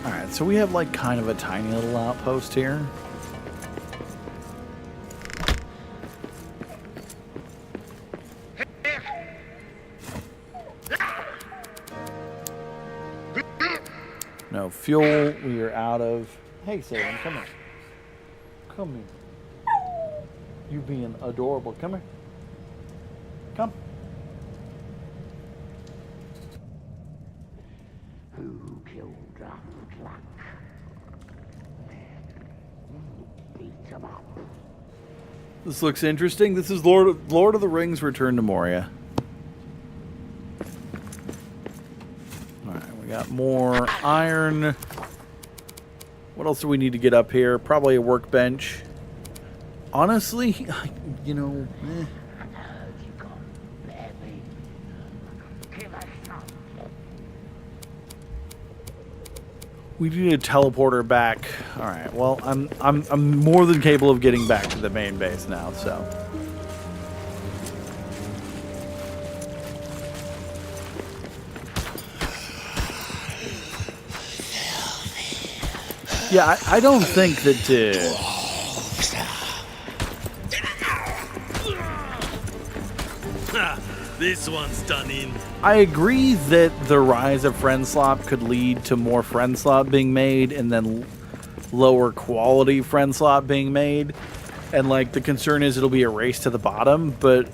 Speaker 1: Alright, so we have like kind of a tiny little outpost here. No fuel, we are out of... Hey, Salem, come here. Come here. You being adorable. Come here. Come.
Speaker 6: Who killed Black? Beat him up.
Speaker 1: This looks interesting. This is Lord of the Rings Return to Moria. Alright, we got more iron. What else do we need to get up here? Probably a workbench. Honestly, you know, we need a teleporter back. All right. Well, I'm more than capable of getting back to the main base now. So. Yeah, I don't think that.
Speaker 2: This one's done in.
Speaker 1: I agree that the rise of Friend Slop could lead to more Friend Slop being made, and then lower quality Friend Slop being made. And like the concern is it'll be a race to the bottom, but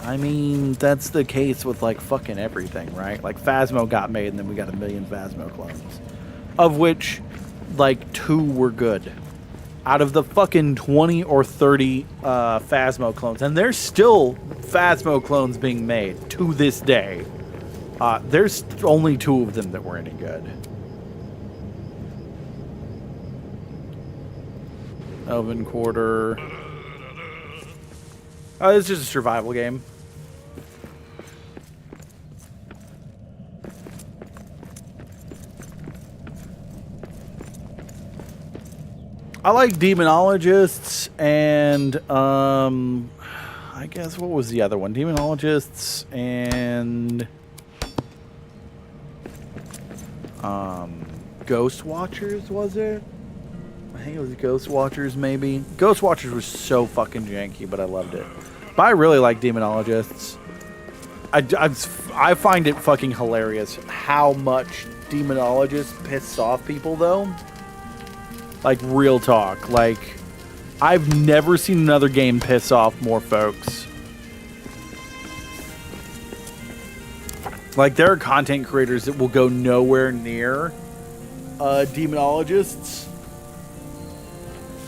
Speaker 1: I mean that's the case with like fucking everything, right? Like Phasmo got made, and then we got a million Phasmo clones, of which like 2 were good out of the fucking 20 or 30 Phasmo clones, and there's still Phasmo clones being made to this day. There's only 2 of them that were any good. Elven Quarter. It's just a survival game. I like Demonologists and I guess what was the other one? Demonologists and Ghost Watchers, was it? I think it was Ghost Watchers, maybe. Ghost Watchers was so fucking janky, but I loved it. But I really like Demonologists. I find it fucking hilarious how much Demonologists piss off people, though. Like, real talk. Like, I've never seen another game piss off more folks. Like, there are content creators that will go nowhere near Demonologists.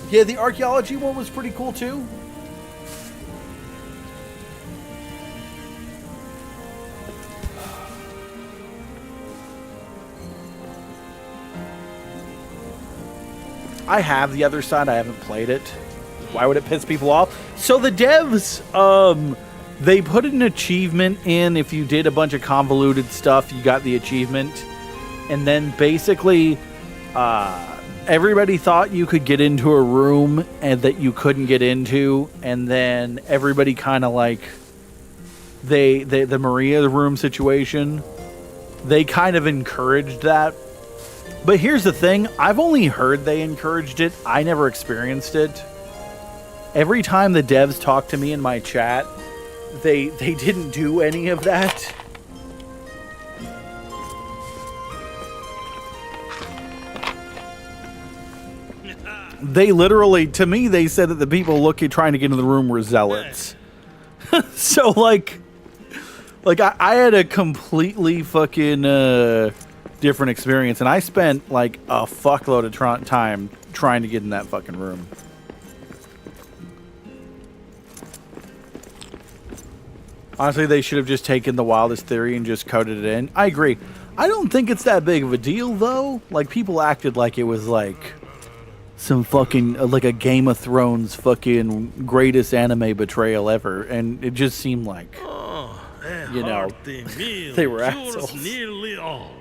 Speaker 1: Yeah, the archaeology one was pretty cool, too. I have the other side. I haven't played it. Why would it piss people off? So the devs, they put an achievement in. If you did a bunch of convoluted stuff, you got the achievement. And then basically, everybody thought you could get into a room and that you couldn't get into, and then everybody kind of like the Maria room situation, they kind of encouraged that. But here's the thing, I've only heard they encouraged it. I never experienced it. Every time the devs talked to me in my chat, they didn't do any of that. They literally, to me, they said that the people trying to get into the room were zealots. So, like I had a completely fucking different experience, and I spent like a fuckload of time trying to get in that fucking room. Honestly, they should have just taken the wildest theory and just coded it in. I agree. I don't think it's that big of a deal, though. Like, people acted like it was like some fucking, like a Game of Thrones fucking greatest anime betrayal ever, and it just seemed like, you know, they were assholes.
Speaker 2: Nearly all.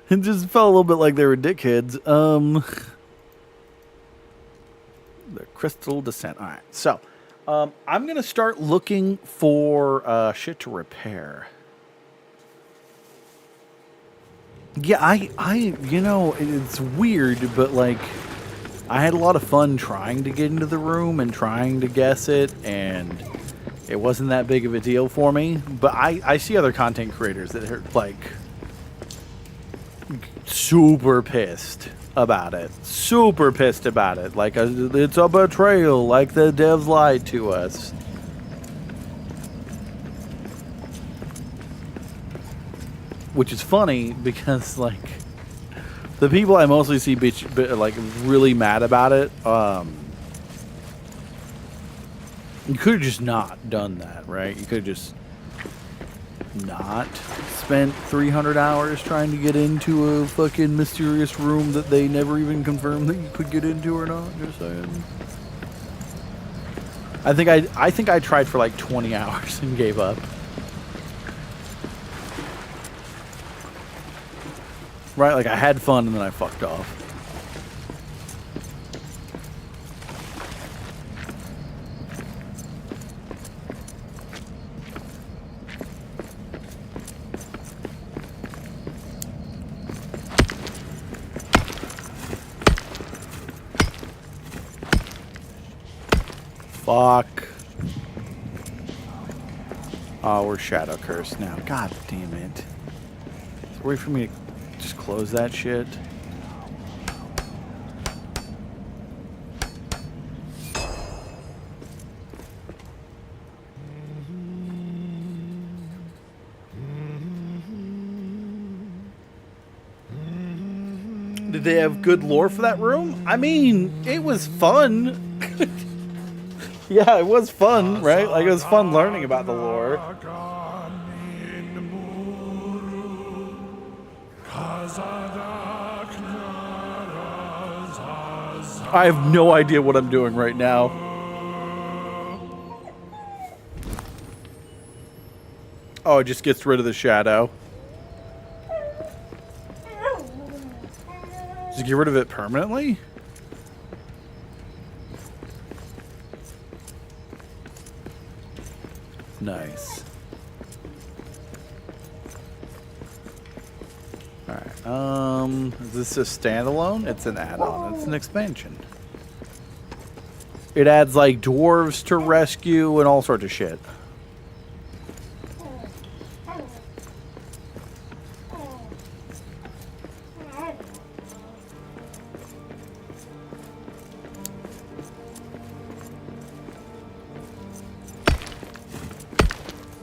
Speaker 1: It just felt a little bit like they were dickheads. The Crystal Descent. All right, so I'm gonna start looking for shit to repair. Yeah, I, you know, it's weird, but like, I had a lot of fun trying to get into the room and trying to guess it, and it wasn't that big of a deal for me. But I see other content creators that are like super pissed about it. Super pissed about it. Like, it's a betrayal, like the devs lied to us. Which is funny because, like, the people I mostly see like really mad about it, you could have just not done that, right? You could have just not spent 300 hours trying to get into a fucking mysterious room that they never even confirmed that you could get into or not. Just saying. I think I tried for like 20 hours and gave up. Right, like I had fun and then I fucked off. Fuck. Oh, we're shadow cursed now. God damn it. Wait for me to just close that shit. Did they have good lore for that room? I mean, it was fun. Yeah, it was fun, right? Like, it was fun learning about the lore. I have no idea what I'm doing right now. Oh, it just gets rid of the shadow. Does it get rid of it permanently? Nice. Alright, is this a standalone? It's an add-on. It's an expansion. It adds, like, dwarves to rescue and all sorts of shit.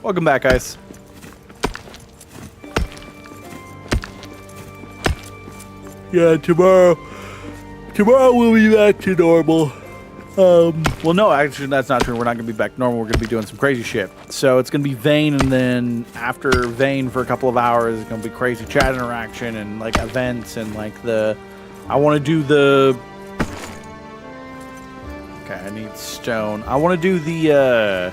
Speaker 1: Welcome back, guys. Yeah, tomorrow we'll be back to normal. Well, no, actually, that's not true. We're not going to be back to normal. We're going to be doing some crazy shit. So it's going to be Vane, and then after Vane for a couple of hours, it's going to be crazy chat interaction and, like, events and, like, I want to do the... Okay, I need stone. I want to do the,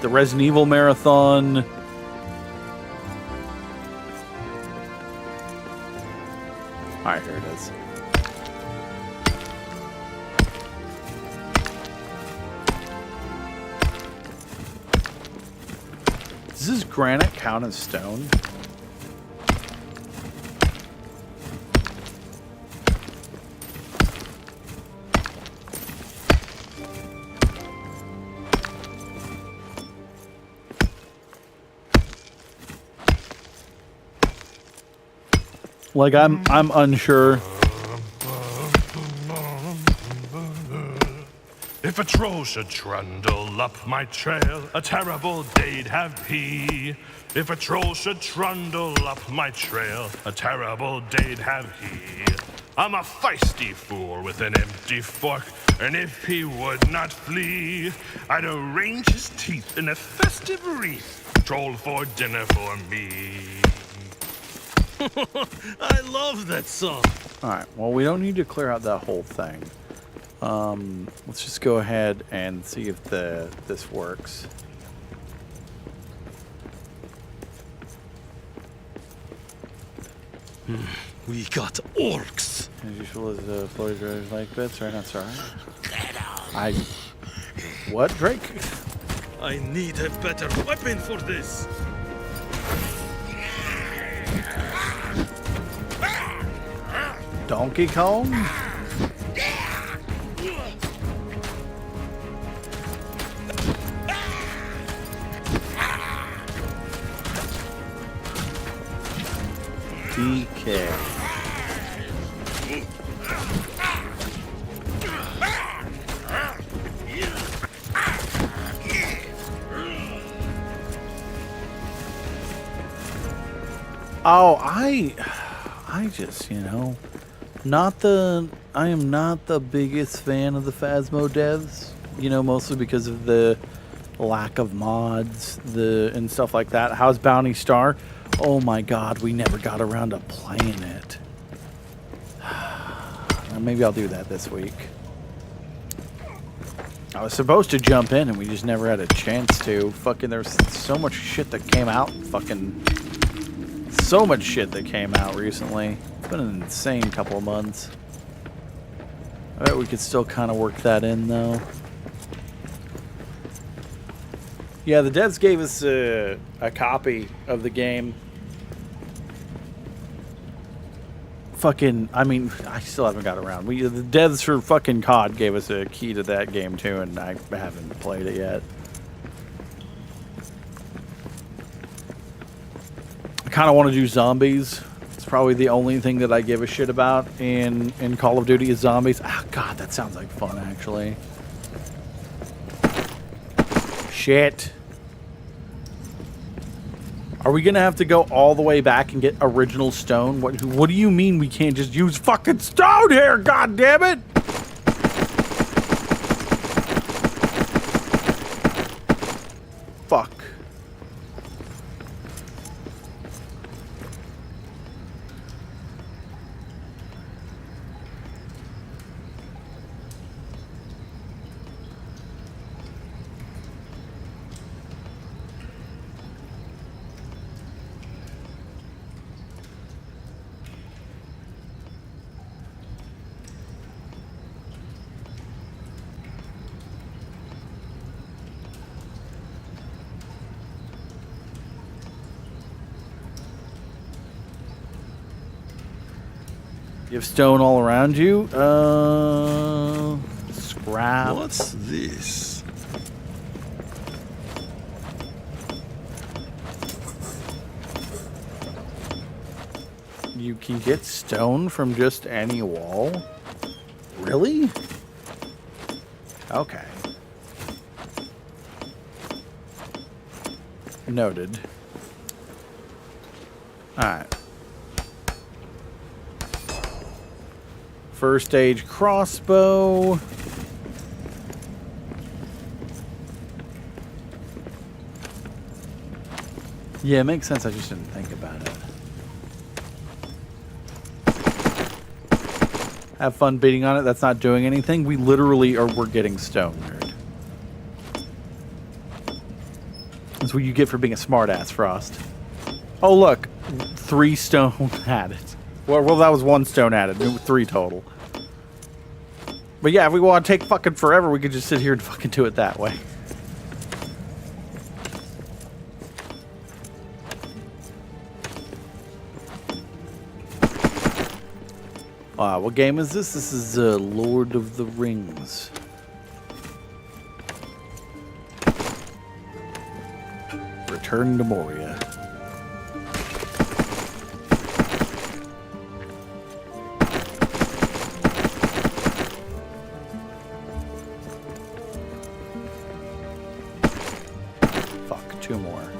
Speaker 1: the Resident Evil marathon. Alright, here it is. Does this granite count as stone? Like I'm unsure.
Speaker 3: If a troll should trundle up my trail, a terrible day'd have he. If a troll should trundle up my trail, a terrible day'd have he. I'm a feisty fool with an empty fork, and if he would not flee, I'd arrange his teeth in a festive wreath. Troll for dinner for me.
Speaker 2: I love that song.
Speaker 1: Alright, well, we don't need to clear out that whole thing. Let's just go ahead and see if this works.
Speaker 2: We got orcs.
Speaker 1: As usual, as the floor drives like bits, right? That's alright. What, Drake?
Speaker 2: I need a better weapon for this.
Speaker 1: Donkey Kong? DK. Oh, I just, you know, I am not the biggest fan of the Phasmo devs, you know, mostly because of the lack of mods, and stuff like that. How's Bounty Star? Oh my god, we never got around to playing it. Maybe I'll do that this week. I was supposed to jump in and we just never had a chance to. Fucking, there's so much shit that came out. Fucking, so much shit that came out recently. It's been an insane couple of months. I bet we could still kind of work that in though. Yeah, the devs gave us a copy of the game. Fucking, I mean, I still haven't got around. The devs for fucking COD gave us a key to that game too, and I haven't played it yet. I kind of want to do zombies. It's probably the only thing that I give a shit about in Call of Duty is zombies. Ah, God, that sounds like fun, actually. Shit. Are we gonna have to go all the way back and get original stone? What do you mean we can't just use fucking stone here? God damn it! Fuck. You have stone all around you? Scrap.
Speaker 2: What's this?
Speaker 1: You can get stone from just any wall? Really? Okay. Noted. Alright. First stage crossbow. Yeah, it makes sense. I just didn't think about it. Have fun beating on it. That's not doing anything. We literally we're getting stone, nerd. That's what you get for being a smartass, Frost. Oh, look. 3 stone added. Well, that was 1 stone added. 3 total. But yeah, if we want to take fucking forever, we could just sit here and fucking do it that way. What game is this? This is Lord of the Rings. Return to Moria. Fuck, 2 more.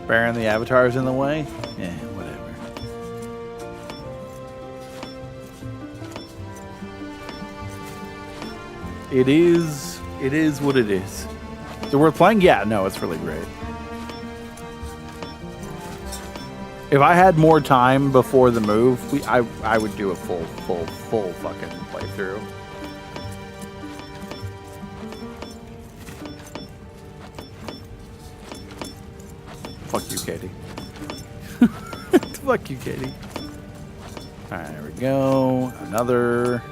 Speaker 1: Baron the Avatar's in the way? Yeah, whatever. It is what it is. Is it worth playing? Yeah, no, it's really great. If I had more time before the move, I would do a full fucking playthrough. Fuck you, Katie. Fuck you, Katie. Alright, there we go. Another.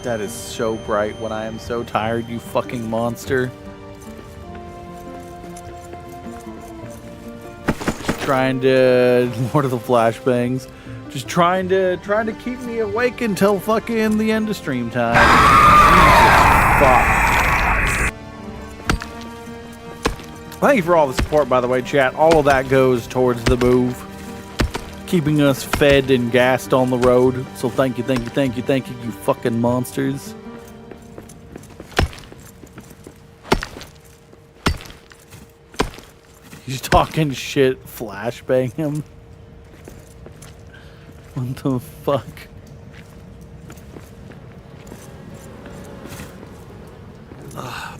Speaker 1: That is so bright when I am so tired, you fucking monster. Just trying to Lord of the Flashbangs. Just trying to keep me awake until fucking the end of stream time. Jesus fuck. Thank you for all the support, by the way, chat. All of that goes towards the move. Keeping us fed and gassed on the road. So thank you, you fucking monsters. He's talking shit, flashbang him. What the fuck?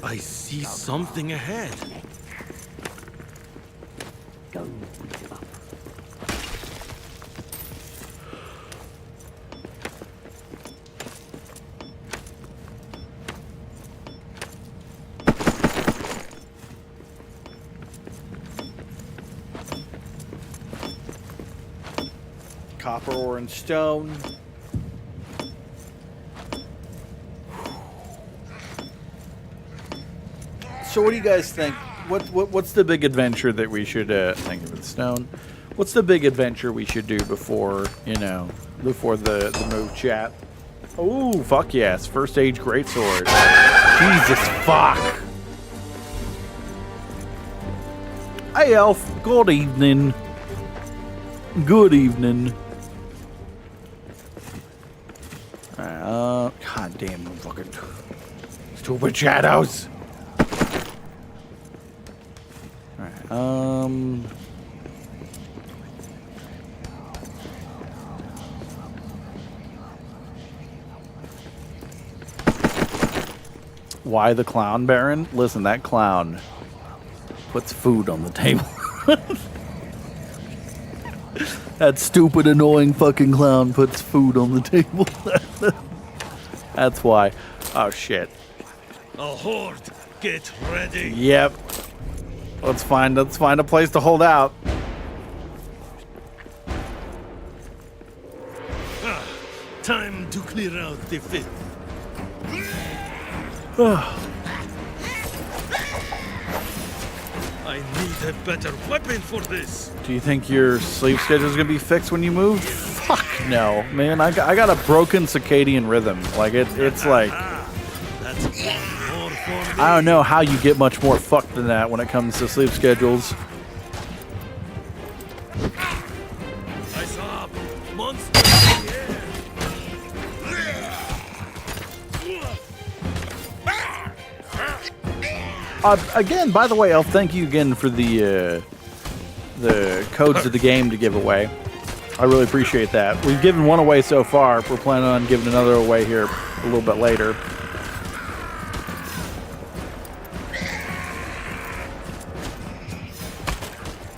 Speaker 2: I see something ahead.
Speaker 6: Go beat him up.
Speaker 1: Copper, ore, and stone. So what do you guys think? What's the big adventure that we should thank you for the stone? What's the big adventure we should do before, before the move, chat? Oh, fuck yes. First age greatsword. Jesus fuck. Hey Elf, good evening. Good evening. God damn, fucking stupid shadows. Alright, why the clown, Baron? Listen, that clown puts food on the table. That stupid, annoying fucking clown puts food on the table. That's why. Oh, shit.
Speaker 2: A horde, get ready.
Speaker 1: Yep. Let's find a place to hold out.
Speaker 2: Time to clear out the fifth. I need a better weapon for this.
Speaker 1: Do you think your sleep schedule is gonna be fixed when you move? Fuck no, man. I got a broken circadian rhythm. Like it's like
Speaker 2: That's one more for me.
Speaker 1: I don't know how you get much more fucked than that when it comes to sleep schedules.
Speaker 2: I saw a monster in the air.
Speaker 1: Again, by the way, Elf, thank you again for the codes of the game to give away. I really appreciate that. We've given one away so far. We're planning on giving another away here a little bit later.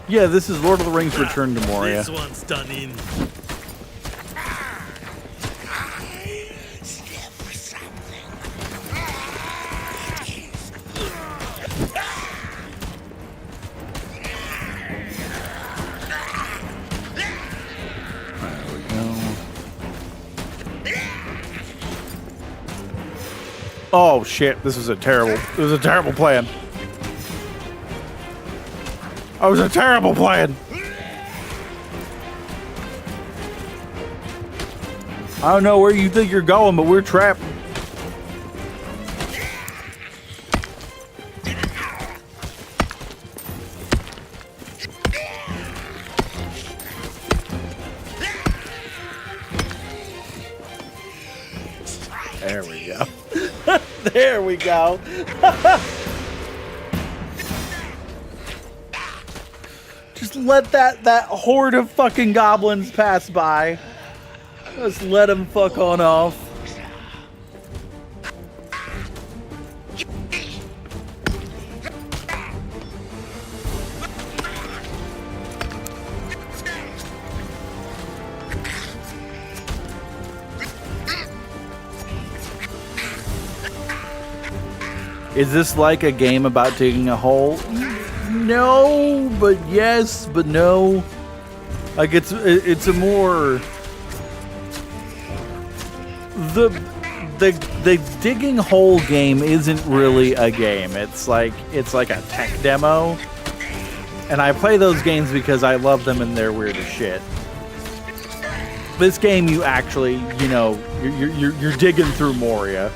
Speaker 1: Yeah, this is Lord of the Rings Return to Moria.
Speaker 2: This one's done in.
Speaker 1: Oh shit, this was a terrible plan. That was a terrible plan. I don't know where you think you're going, but we're trapped. There we go. There we go. Just let that horde of fucking goblins pass by. Just let them fuck on off. Is this like a game about digging a hole? No, but yes, but no. Like it's a more the digging hole game isn't really a game. It's like a tech demo, and I play those games because I love them and they're weird as shit. This game, you actually, you know, you're digging through Moria.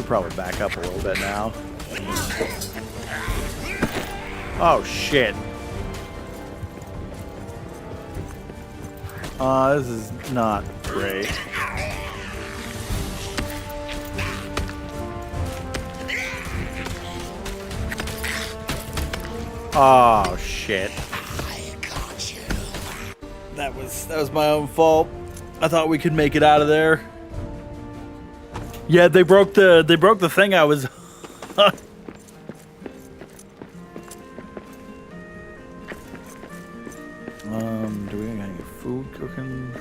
Speaker 1: Probably back up a little bit now. Oh shit. This is not great. Oh shit. That was my own fault. I thought we could make it out of there. Yeah, they broke the thing I was do we have any food cooking?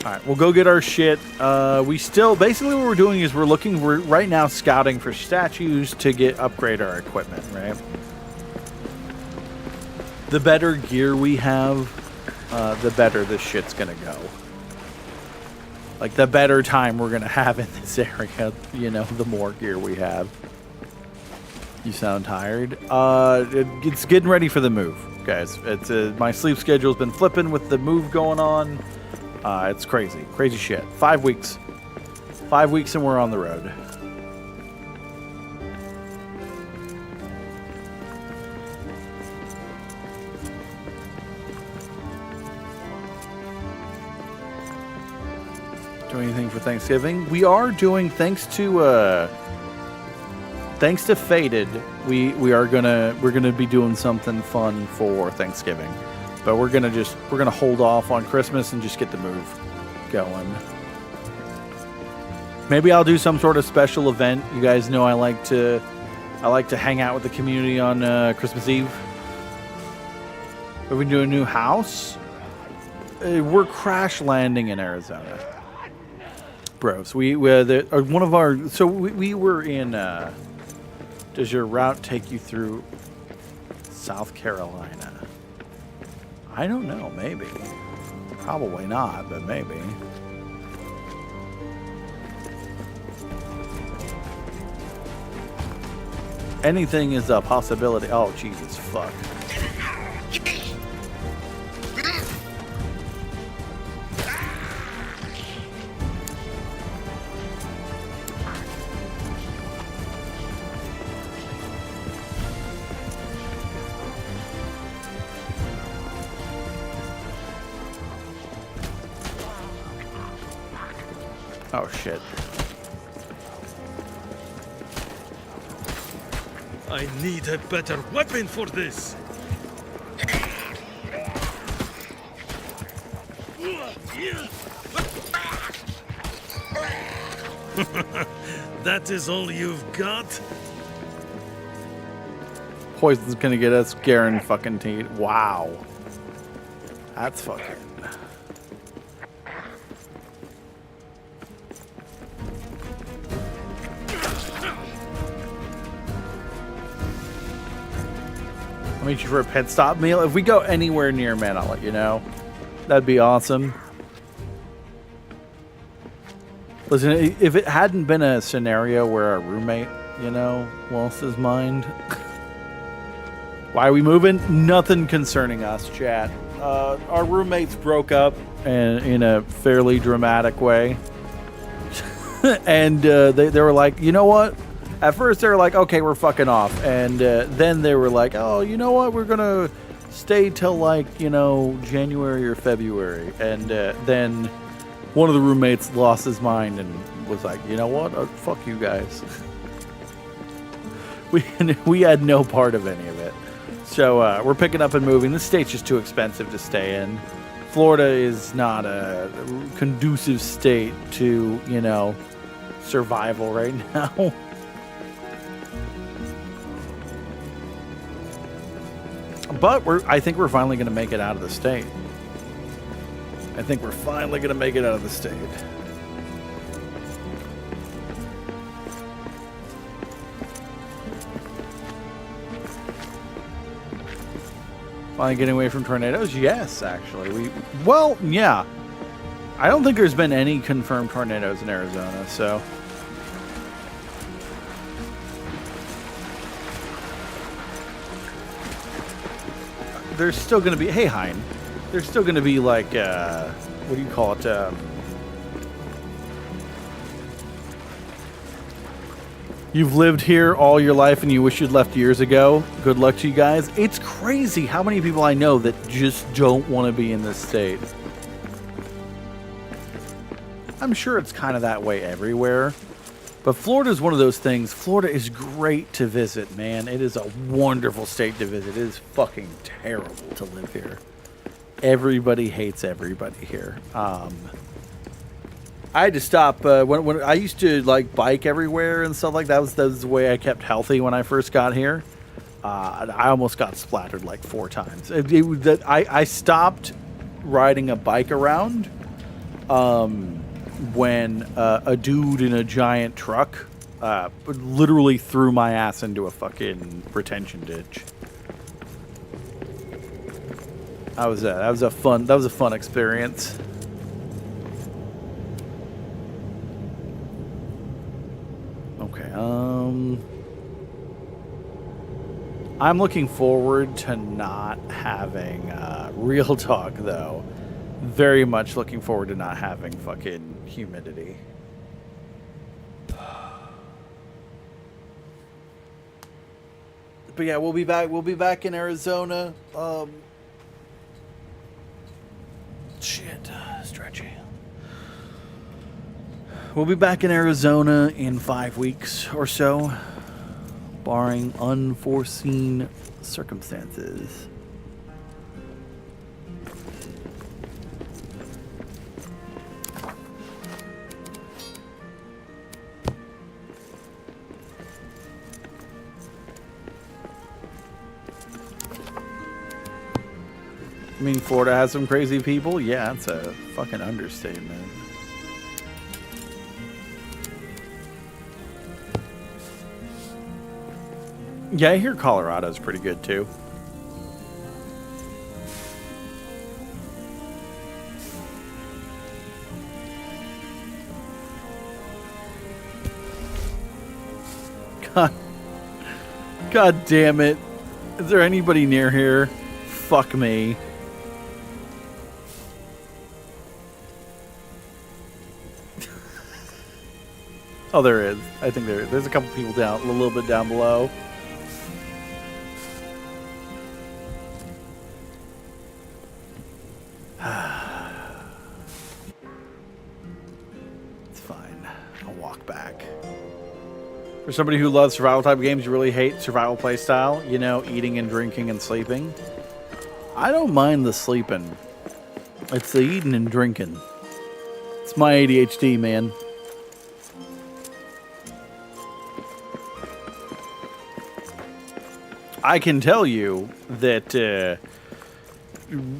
Speaker 1: Alright, we'll go get our shit. We still basically what we're doing is we're right now scouting for statues to upgrade our equipment, right? The better gear we have, the better this shit's gonna go. Like, the better time we're gonna have in this area, you know, the more gear we have. You sound tired? It's getting ready for the move, guys. It's my sleep schedule's been flipping with the move going on. It's crazy. Crazy shit. 5 weeks. 5 weeks and we're on the road. Do anything for Thanksgiving? We are doing, thanks to Faded, we're gonna be doing something fun for Thanksgiving. But we're gonna hold off on Christmas and just get the move going. Maybe I'll do some sort of special event. You guys know I like to hang out with the community on Christmas Eve. Are we doing a new house? We're crash landing in Arizona. Bros, we were in. Does your route take you through South Carolina? I don't know. Maybe. Probably not, but maybe. Anything is a possibility. Oh, Jesus, fuck. Oh, shit.
Speaker 2: I need a better weapon for this. That is all you've got?
Speaker 1: Poison's gonna get us guaranteed. Wow. That's fucking. I'll meet you for a pit stop meal. If we go anywhere near, man, I'll let you know. That'd be awesome. Listen, if it hadn't been a scenario where our roommate, lost his mind. Why are we moving? Nothing concerning us, chat. Our roommates broke up in a fairly dramatic way. And they were like, you know what? At first they were like, okay, we're fucking off. And then they were like, oh, you know what? We're going to stay till January or February. And then one of the roommates lost his mind and was like, you know what? Fuck you guys. We had no part of any of it. So we're picking up and moving. This state's just too expensive to stay in. Florida is not a conducive state to, survival right now. But I think we're finally going to make it out of the state. Finally getting away from tornadoes? Yes, actually. Yeah. I don't think there's been any confirmed tornadoes in Arizona, so. There's still going to be, hey, Hein, there's still going to be like, what do you call it? You've lived here all your life and you wish you'd left years ago. Good luck to you guys. It's crazy how many people I know that just don't want to be in this state. I'm sure it's kind of that way everywhere. But Florida is one of those things. Florida is great to visit, man. It is a wonderful state to visit. It is fucking terrible to live here. Everybody hates everybody here. I had to stop when I used to bike everywhere and stuff like that. That was the way I kept healthy when I first got here. I almost got splattered like 4 times. I stopped riding a bike around when a dude in a giant truck literally threw my ass into a fucking retention ditch. That was a fun experience. Okay, I'm looking forward to not having real talk, though. Very much looking forward to not having fucking humidity. But yeah, we'll be back. We'll be back in Arizona. Stretchy. We'll be back in Arizona in 5 weeks or so, barring unforeseen circumstances. I mean, Florida has some crazy people. Yeah, it's a fucking understatement. Yeah, I hear Colorado's pretty good too. God damn it. Is there anybody near here? Fuck me. Oh, there is. I think there's a couple people down, a little bit down below. It's fine. I'll walk back. For somebody who loves survival type games, you really hate survival play style. You know, eating and drinking and sleeping. I don't mind the sleeping. It's the eating and drinking. It's my ADHD, man. I can tell you that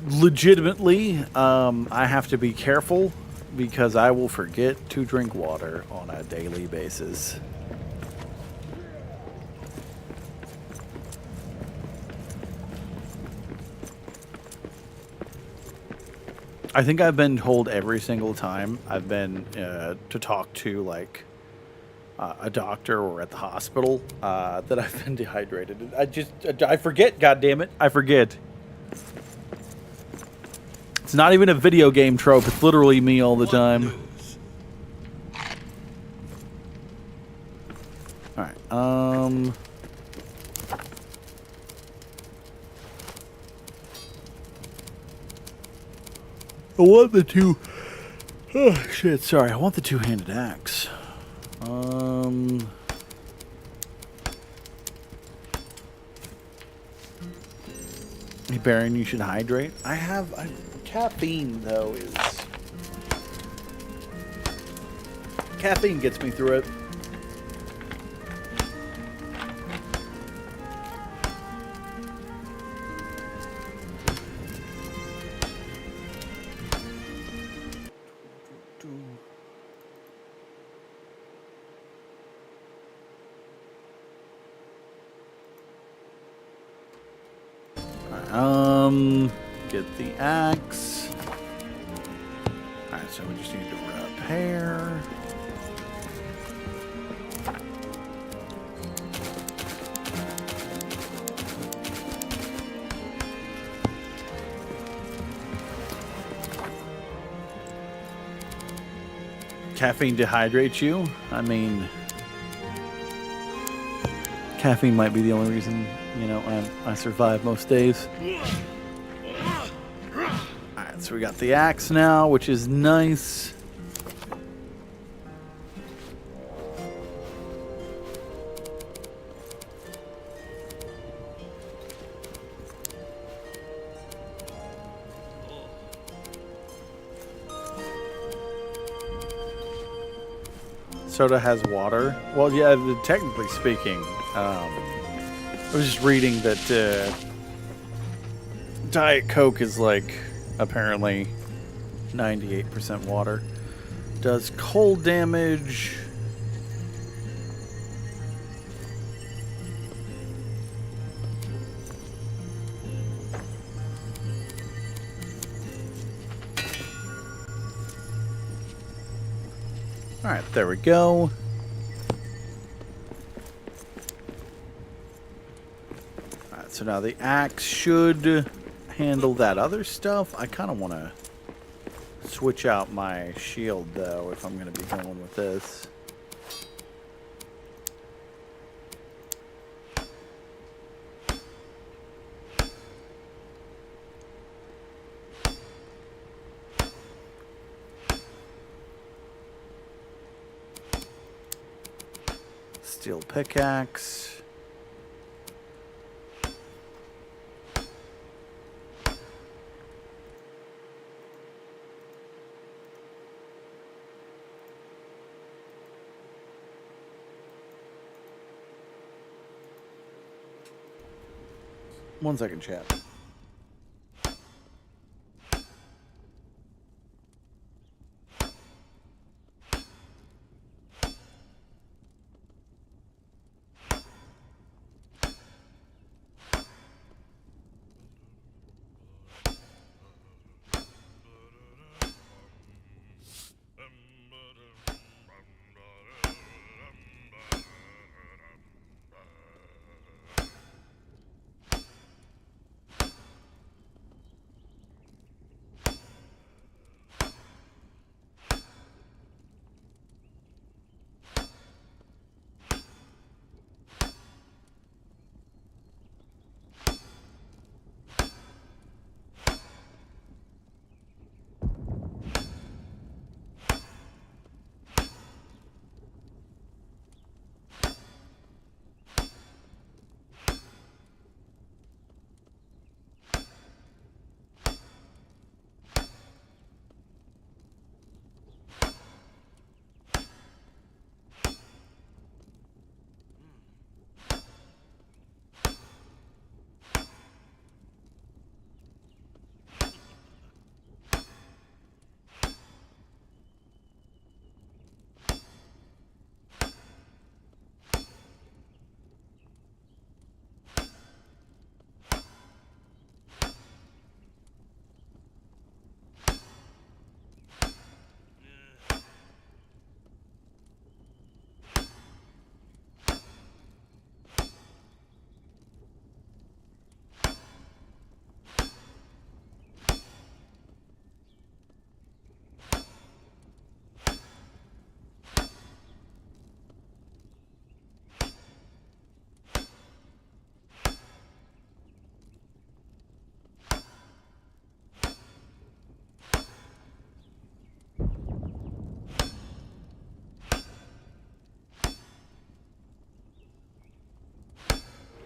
Speaker 1: legitimately, I have to be careful because I will forget to drink water on a daily basis. I think I've been told every single time I've been to talk to like a doctor or at the hospital that I've been dehydrated. I forget. God damn it, I forget. It's not even a video game trope. It's literally me all the time. All right. I want the two. Oh shit! Sorry, I want the two-handed axe. Hey Baron, you should hydrate. Caffeine though is caffeine gets me through it. Get the axe. Alright, so we just need to repair. Caffeine dehydrates you? I mean, caffeine might be the only reason, you know, I survive most days. Alright, so we got the axe now, which is nice. Soda has water. Well, yeah, technically speaking, I was just reading that Diet Coke is like apparently 98% water. Does cold damage. Alright, there we go. Alright, so now the axe should handle that other stuff. I kind of want to switch out my shield, though, if I'm going to be going with this. Steel pickaxe. One second, chat.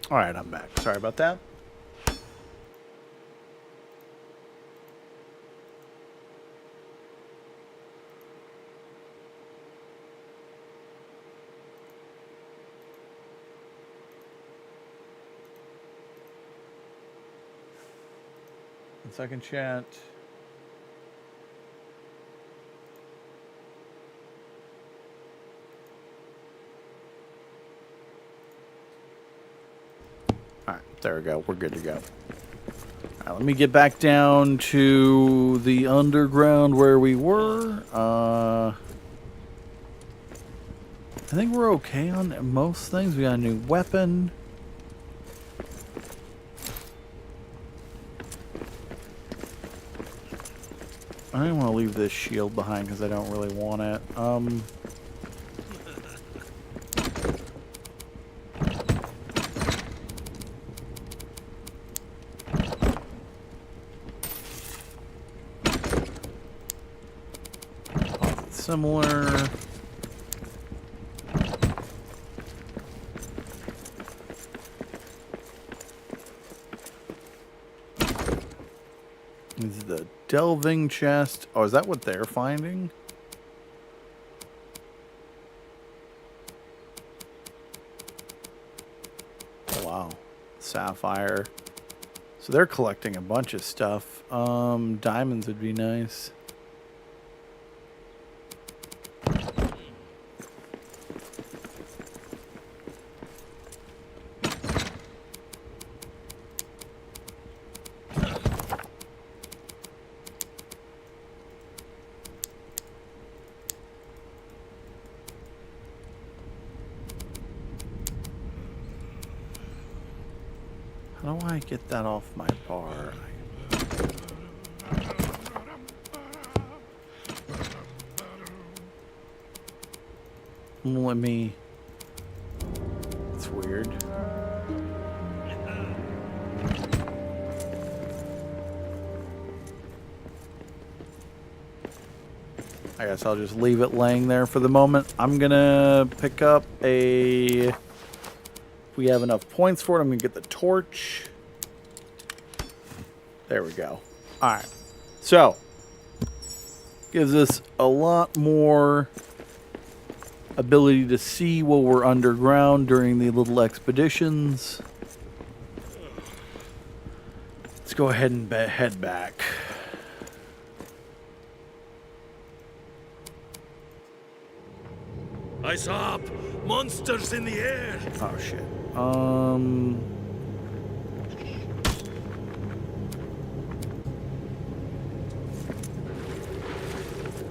Speaker 1: All right, I'm back. Sorry about that. Second chat. All right, there we go. We're good to go. All right, let me get back down to the underground where we were. I think we're okay on most things. We got a new weapon. I don't want to leave this shield behind because I don't really want it. Similar. Is the delving chest? Oh, is that what they're finding? Oh, wow. Sapphire. So they're collecting a bunch of stuff. Diamonds would be nice. How do I get that off my bar? Let me... It's weird. I guess I'll just leave it laying there for the moment. I'm gonna pick up a... If we have enough points for it, I'm gonna get the torch. There we go. Alright. So, gives us a lot more ability to see while we're underground during the little expeditions. Let's go ahead and head back.
Speaker 2: Eyes up! Monsters in the air!
Speaker 1: Oh shit.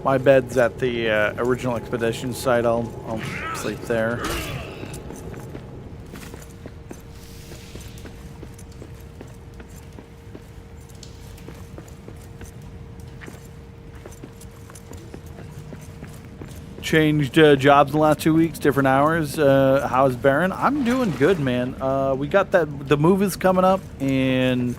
Speaker 1: My bed's at the original expedition site. I'll sleep there. Changed jobs in the last 2 weeks, different hours. How's Baron? I'm doing good, man. We got the move is coming up in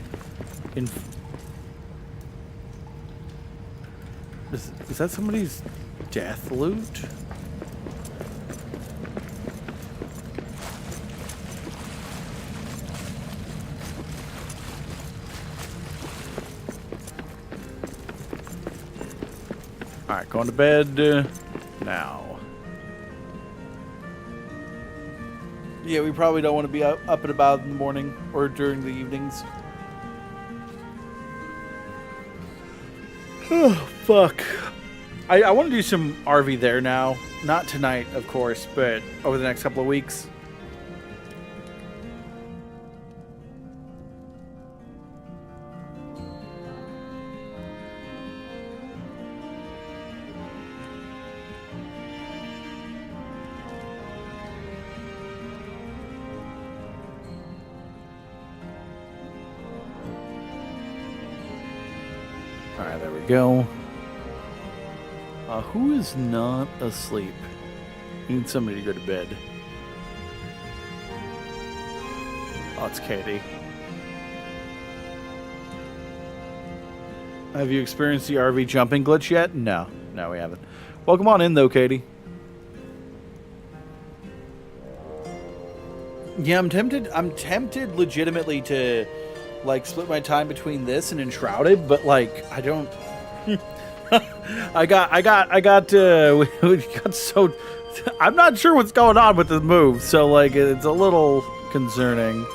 Speaker 1: is that somebody's death loot? All right, going to bed now. Yeah, we probably don't want to be up and about in the morning or during the evenings. Oh, fuck. I want to do some RV there now. Not tonight, of course, but over the next couple of weeks. Alright, there we go. Who is not asleep? We need somebody to go to bed. Oh, it's Katie. Have you experienced the RV jumping glitch yet? No. No, we haven't. Welcome on in, though, Katie. Yeah, I'm tempted. I'm tempted legitimately to like split my time between this and Enshrouded, but like I don't. I got. We got so. I'm not sure what's going on with the move, so like it's a little concerning.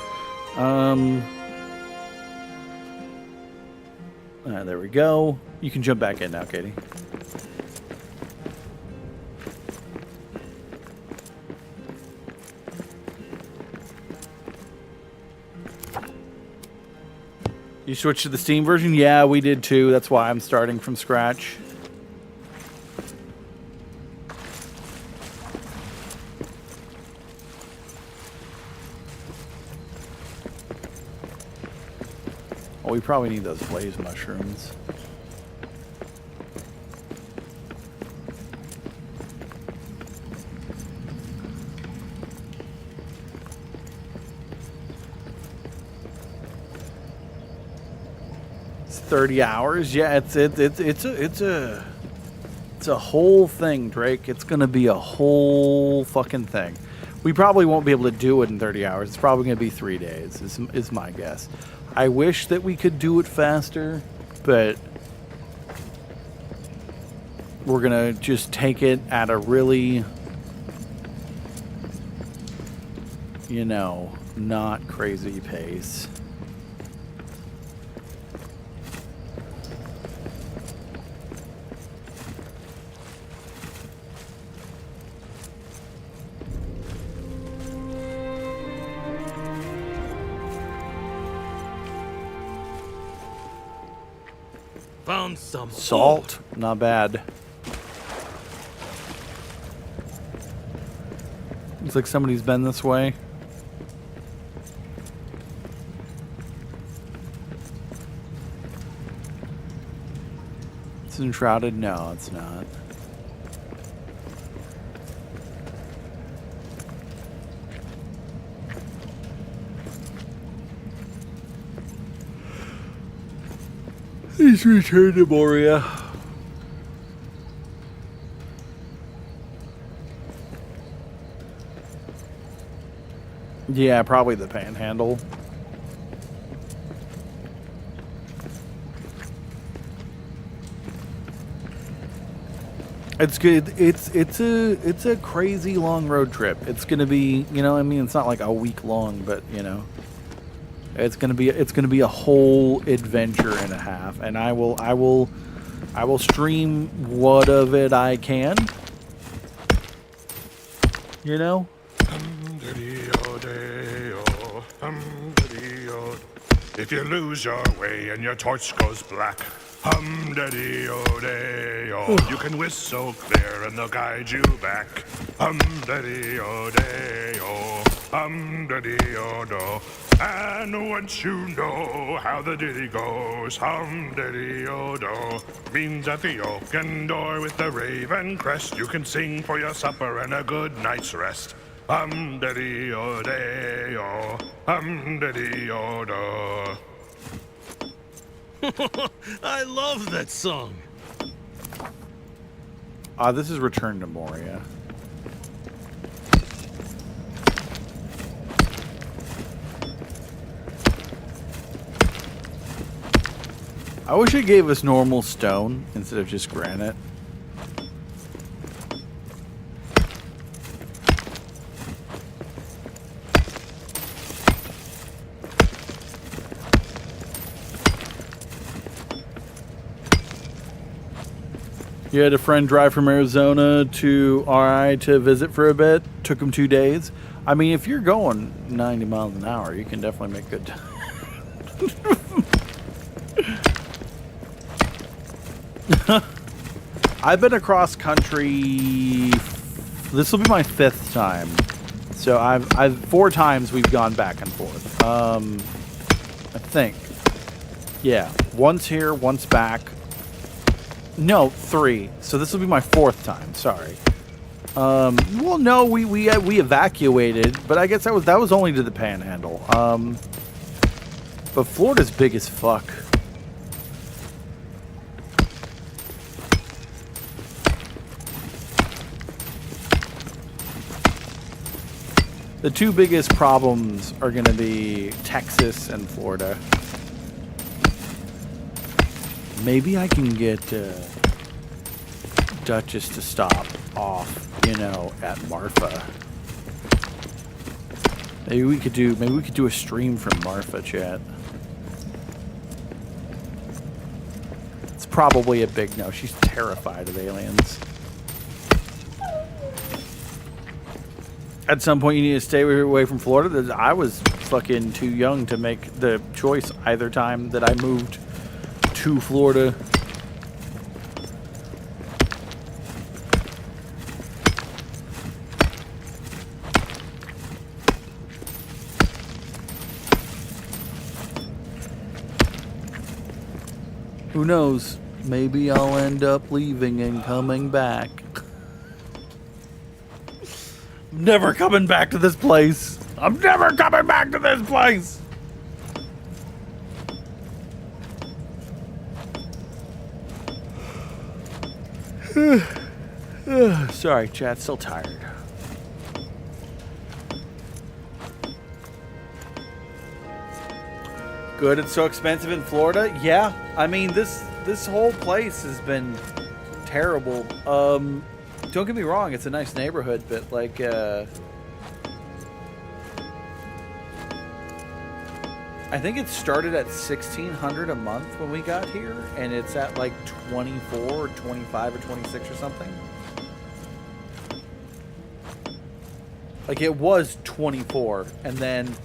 Speaker 1: There we go. You can jump back in now, Katie. You switched to the Steam version? Yeah, we did too. That's why I'm starting from scratch. Oh, we probably need those blaze mushrooms. It's 30 hours. Yeah, it's a whole thing, Drake. It's gonna be a whole fucking thing. We probably won't be able to do it in 30 hours. It's probably gonna be 3 days. Is my guess. I wish that we could do it faster, but we're gonna just take it at a really, you know, not crazy pace.
Speaker 2: Found some
Speaker 1: Salt, not bad. Looks like somebody's been this way. It's enshrouded? No, it's not. He's returned to Moria. Yeah, probably the Panhandle. It's good. It's a crazy long road trip. It's gonna be, you know, I mean, it's not like a week long, but you know, it's gonna be a whole adventure and a half. And I will stream what of it I can. You know.
Speaker 3: If you lose your way and your torch goes black, hum-daddy-o-day-o, you can whistle clear and they'll guide you back. Hum-daddy-o-day-o, hum-daddy-o-do. And once you know how the ditty goes, hum-daddy-o-do, means at the oaken door with the raven crest, you can sing for your supper and a good night's rest. Hum-daddy-o-day-o, hum-daddy-o-do.
Speaker 2: I love that song.
Speaker 1: This is Return to Moria. I wish it gave us normal stone instead of just granite. You had a friend drive from Arizona to RI to visit for a bit. Took him 2 days. I mean, if you're going 90 miles an hour, you can definitely make good time. I've been across country. This will be my 5th time. So I've 4 times we've gone back and forth. I think. Yeah, once here, once back. No, 3. So this will be my 4th time. Sorry. Well, no, we evacuated, but I guess that was only to the Panhandle. But Florida's big as fuck. The two biggest problems are going to be Texas and Florida. Maybe I can get Duchess to stop off, you know, at Marfa. Maybe we could do a stream from Marfa, chat. It's probably a big no. She's terrified of aliens. At some point, you need to stay away from Florida. I was fucking too young to make the choice either time that I moved to Florida. Who knows? Maybe I'll end up leaving and coming back. Never coming back to this place. I'm never coming back to this place. Sorry, chat. Still tired. Good. It's so expensive in Florida. Yeah. I mean, this whole place has been terrible. Don't get me wrong, it's a nice neighborhood, but like, I think it started at $1,600 a month when we got here, and it's at like 24 or 25 or 26 or something. Like, it was 24, and then,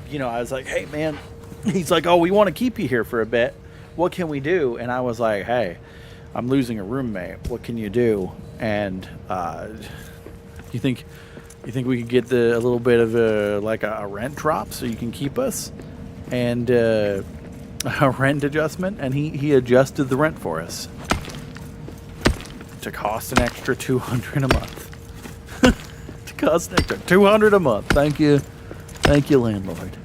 Speaker 1: you know, I was like, hey man, he's like, oh, we want to keep you here for a bit. What can we do? And I was like, hey, I'm losing a roommate. What can you do? And you think we could get a little bit of a rent drop so you can keep us, and a rent adjustment? And he adjusted the rent for us to cost an extra $200 a month. To cost an extra $200 a month. Thank you, landlord.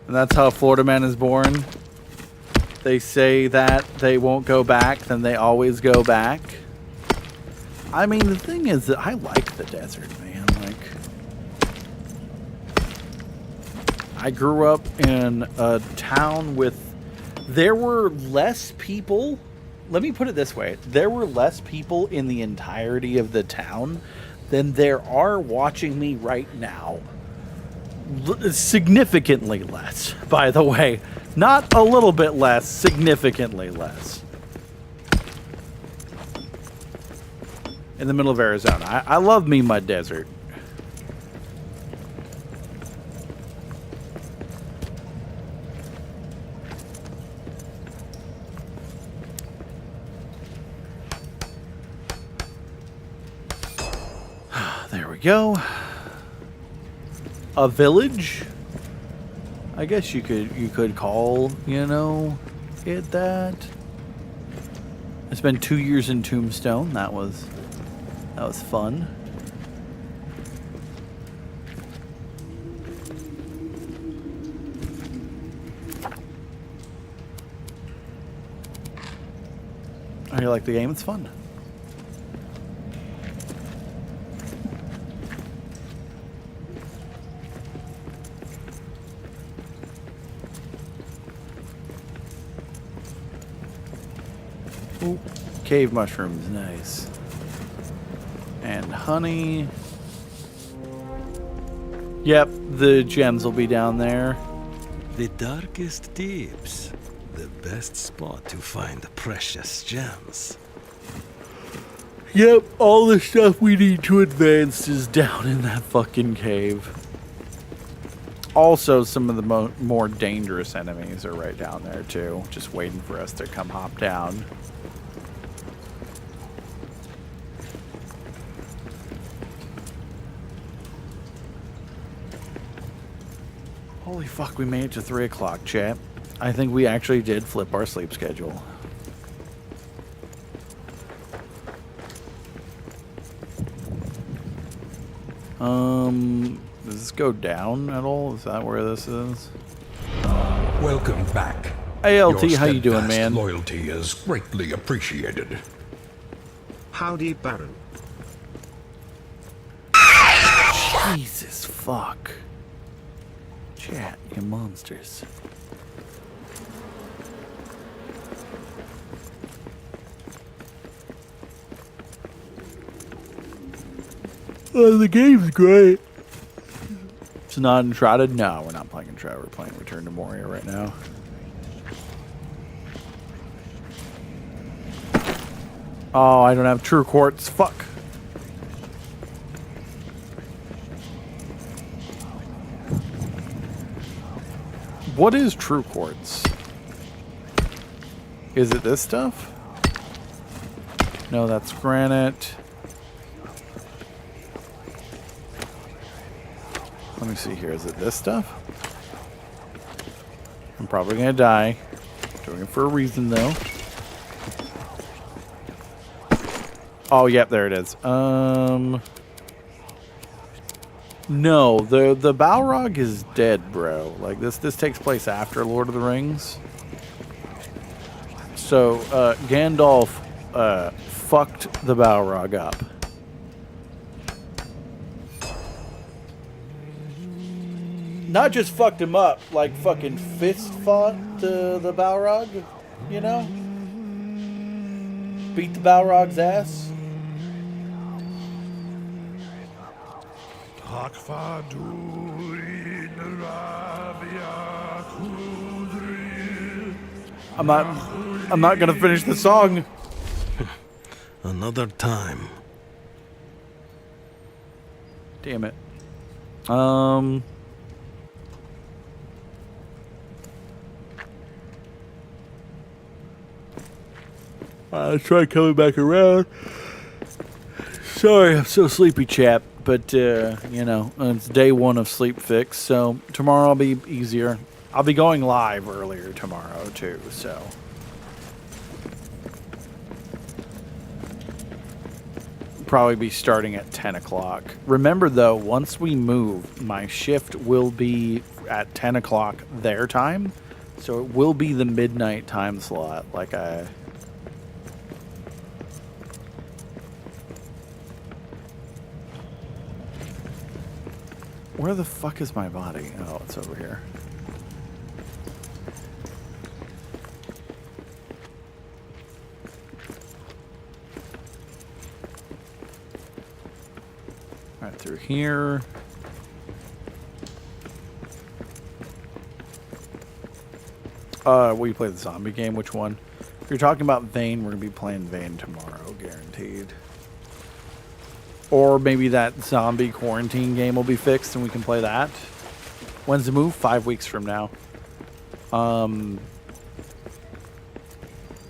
Speaker 1: And that's how a Florida man is born. They say that they won't go back, then they always go back. I mean, the thing is that I like the desert, man. Like, I grew up in a town there were less people. Let me put it this way. There were less people in the entirety of the town than there are watching me right now. Significantly less, by the way. Not a little bit less, significantly less. In the middle of Arizona. I love me my desert. There we go. A village, I guess you could call, you know, it that. I spent 2 years in Tombstone. That was fun. Oh, you like the game? It's fun. Ooh, cave mushrooms, nice. And honey. Yep, the gems will be down there.
Speaker 7: The darkest deeps, the best spot to find precious gems.
Speaker 1: Yep, all the stuff we need to advance is down in that fucking cave. Also, some of the more dangerous enemies are right down there too, just waiting for us to come hop down. Holy fuck, we made it to 3 o'clock, chat. I think we actually did flip our sleep schedule. Does this go down at all? Is that where this is?
Speaker 4: Welcome back.
Speaker 1: ALT,
Speaker 4: Your
Speaker 1: how you doing,
Speaker 4: steadfast
Speaker 1: man?
Speaker 4: Loyalty is greatly appreciated.
Speaker 5: Howdy, Baron.
Speaker 1: Jesus fuck. Chat, you monsters. Oh, the game's great. It's not Uncharted? No, we're not playing Uncharted. We're playing Return to Moria right now. Oh, I don't have True Quartz. Fuck. What is True Quartz? Is it this stuff? No, that's granite. Let me see here. Is it this stuff? I'm probably gonna die. Doing it for a reason, though. Oh, yep, there it is. No, the Balrog is dead, bro. Like this takes place after Lord of the Rings. So Gandalf fucked the Balrog up. Not just fucked him up, like fucking fist fought the Balrog, you know? Beat the Balrog's ass. I'm not gonna finish the song.
Speaker 7: Another time.
Speaker 1: Damn it. Let's try coming back around. Sorry, I'm so sleepy, chap. But, you know, it's day one of Sleep Fix, so tomorrow will be easier. I'll be going live earlier tomorrow, too, so. Probably be starting at 10 o'clock. Remember, though, once we move, my shift will be at 10 o'clock their time, so it will be the midnight time slot, like I... Where the fuck is my body? Oh, it's over here. Right through here. Will you play the zombie game? Which one? If you're talking about Vane, we're going to be playing Vane tomorrow, guaranteed. Or maybe that zombie quarantine game will be fixed and we can play that. When's the move? 5 weeks from now.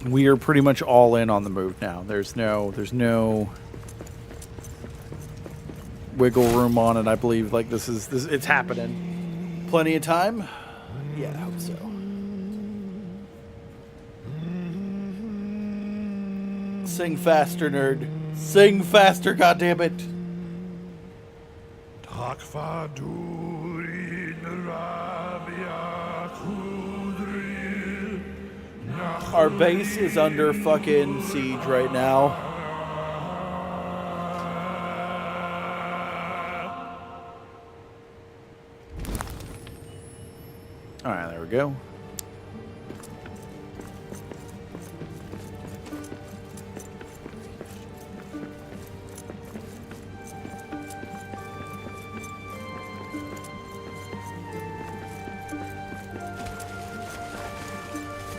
Speaker 1: We are pretty much all in on the move now. There's no wiggle room on it. I believe like this it's happening. Plenty of time? Yeah, I hope so. Sing faster, nerd. Sing faster, goddammit. Our base is under fucking siege right now. Alright, there we go.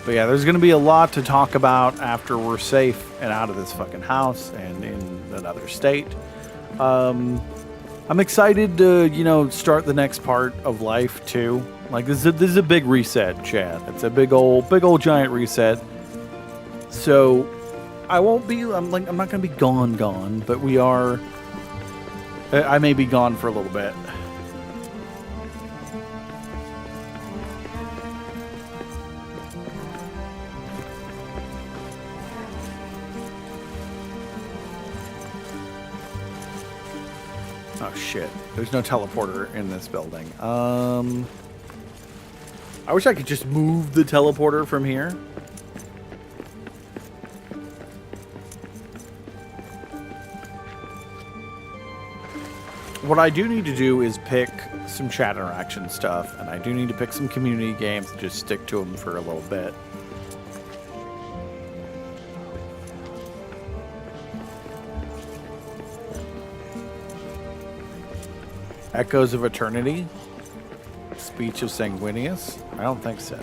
Speaker 1: But yeah, there's going to be a lot to talk about after we're safe and out of this fucking house and in another state. I'm excited to, you know, start the next part of life too. Like this is a big reset, Chad. It's a big old giant reset. So I won't be. I'm not going to be gone, but we are. I may be gone for a little bit. Oh shit! There's no teleporter in this building. I wish I could just move the teleporter from here. What I do need to do is pick some chat interaction stuff, and I do need to pick some community games and just stick to them for a little bit. Echoes of Eternity? Speech of Sanguinius? I don't think so.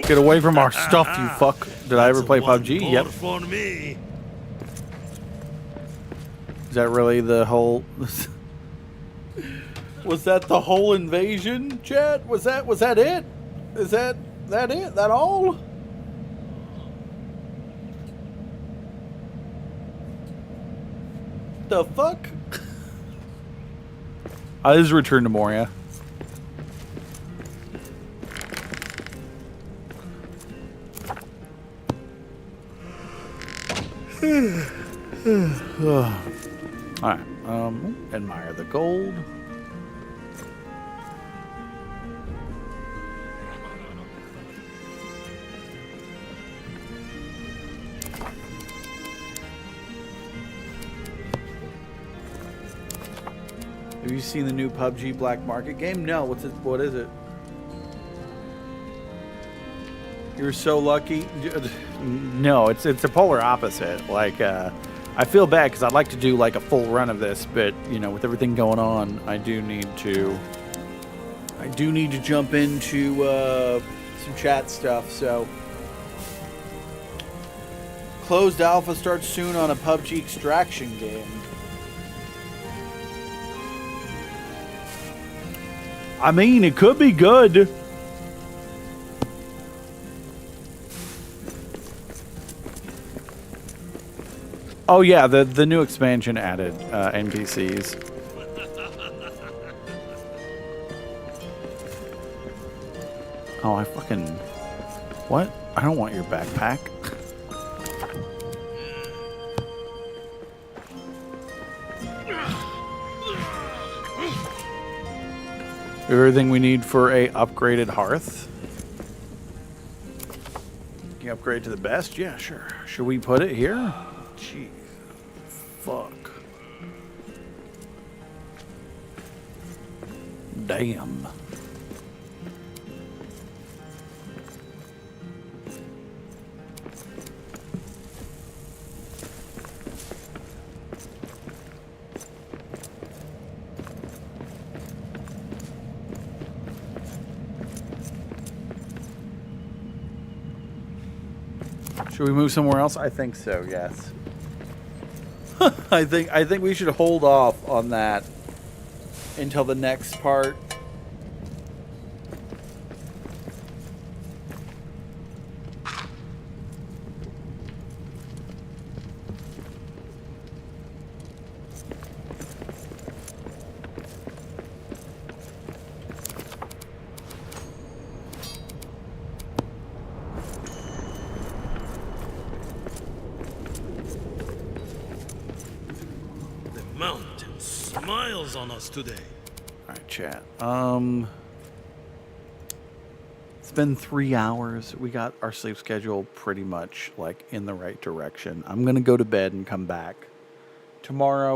Speaker 1: Get away from our stuff, you fuck. Did I ever play PUBG? Yep.
Speaker 7: For me.
Speaker 1: Is that really the whole... Was that the whole invasion, chat? Was that it? Is that it? That all? The fuck? This is Return to Moria. Alright, admire the gold. Have you seen the new PUBG Black Market game? No, what is it? You're so lucky. No, it's a polar opposite. Like, I feel bad because I'd like to do like a full run of this, but you know, with everything going on, I do need to jump into some chat stuff. So, closed alpha starts soon on a PUBG extraction game. I mean, it could be good. Oh yeah, the new expansion added NPCs. Oh, I fucking... What? I don't want your backpack. Everything we need for a upgraded hearth. Can you upgrade to the best? Yeah, sure. Should we put it here? Jeez. Fuck. Damn. Should we move somewhere else? I think so, yes. I think we should hold off on that until the next part.
Speaker 7: Mountain smiles on us today.
Speaker 1: All right, chat. It's been 3 hours. We got our sleep schedule pretty much like in the right direction. I'm gonna go to bed and come back tomorrow.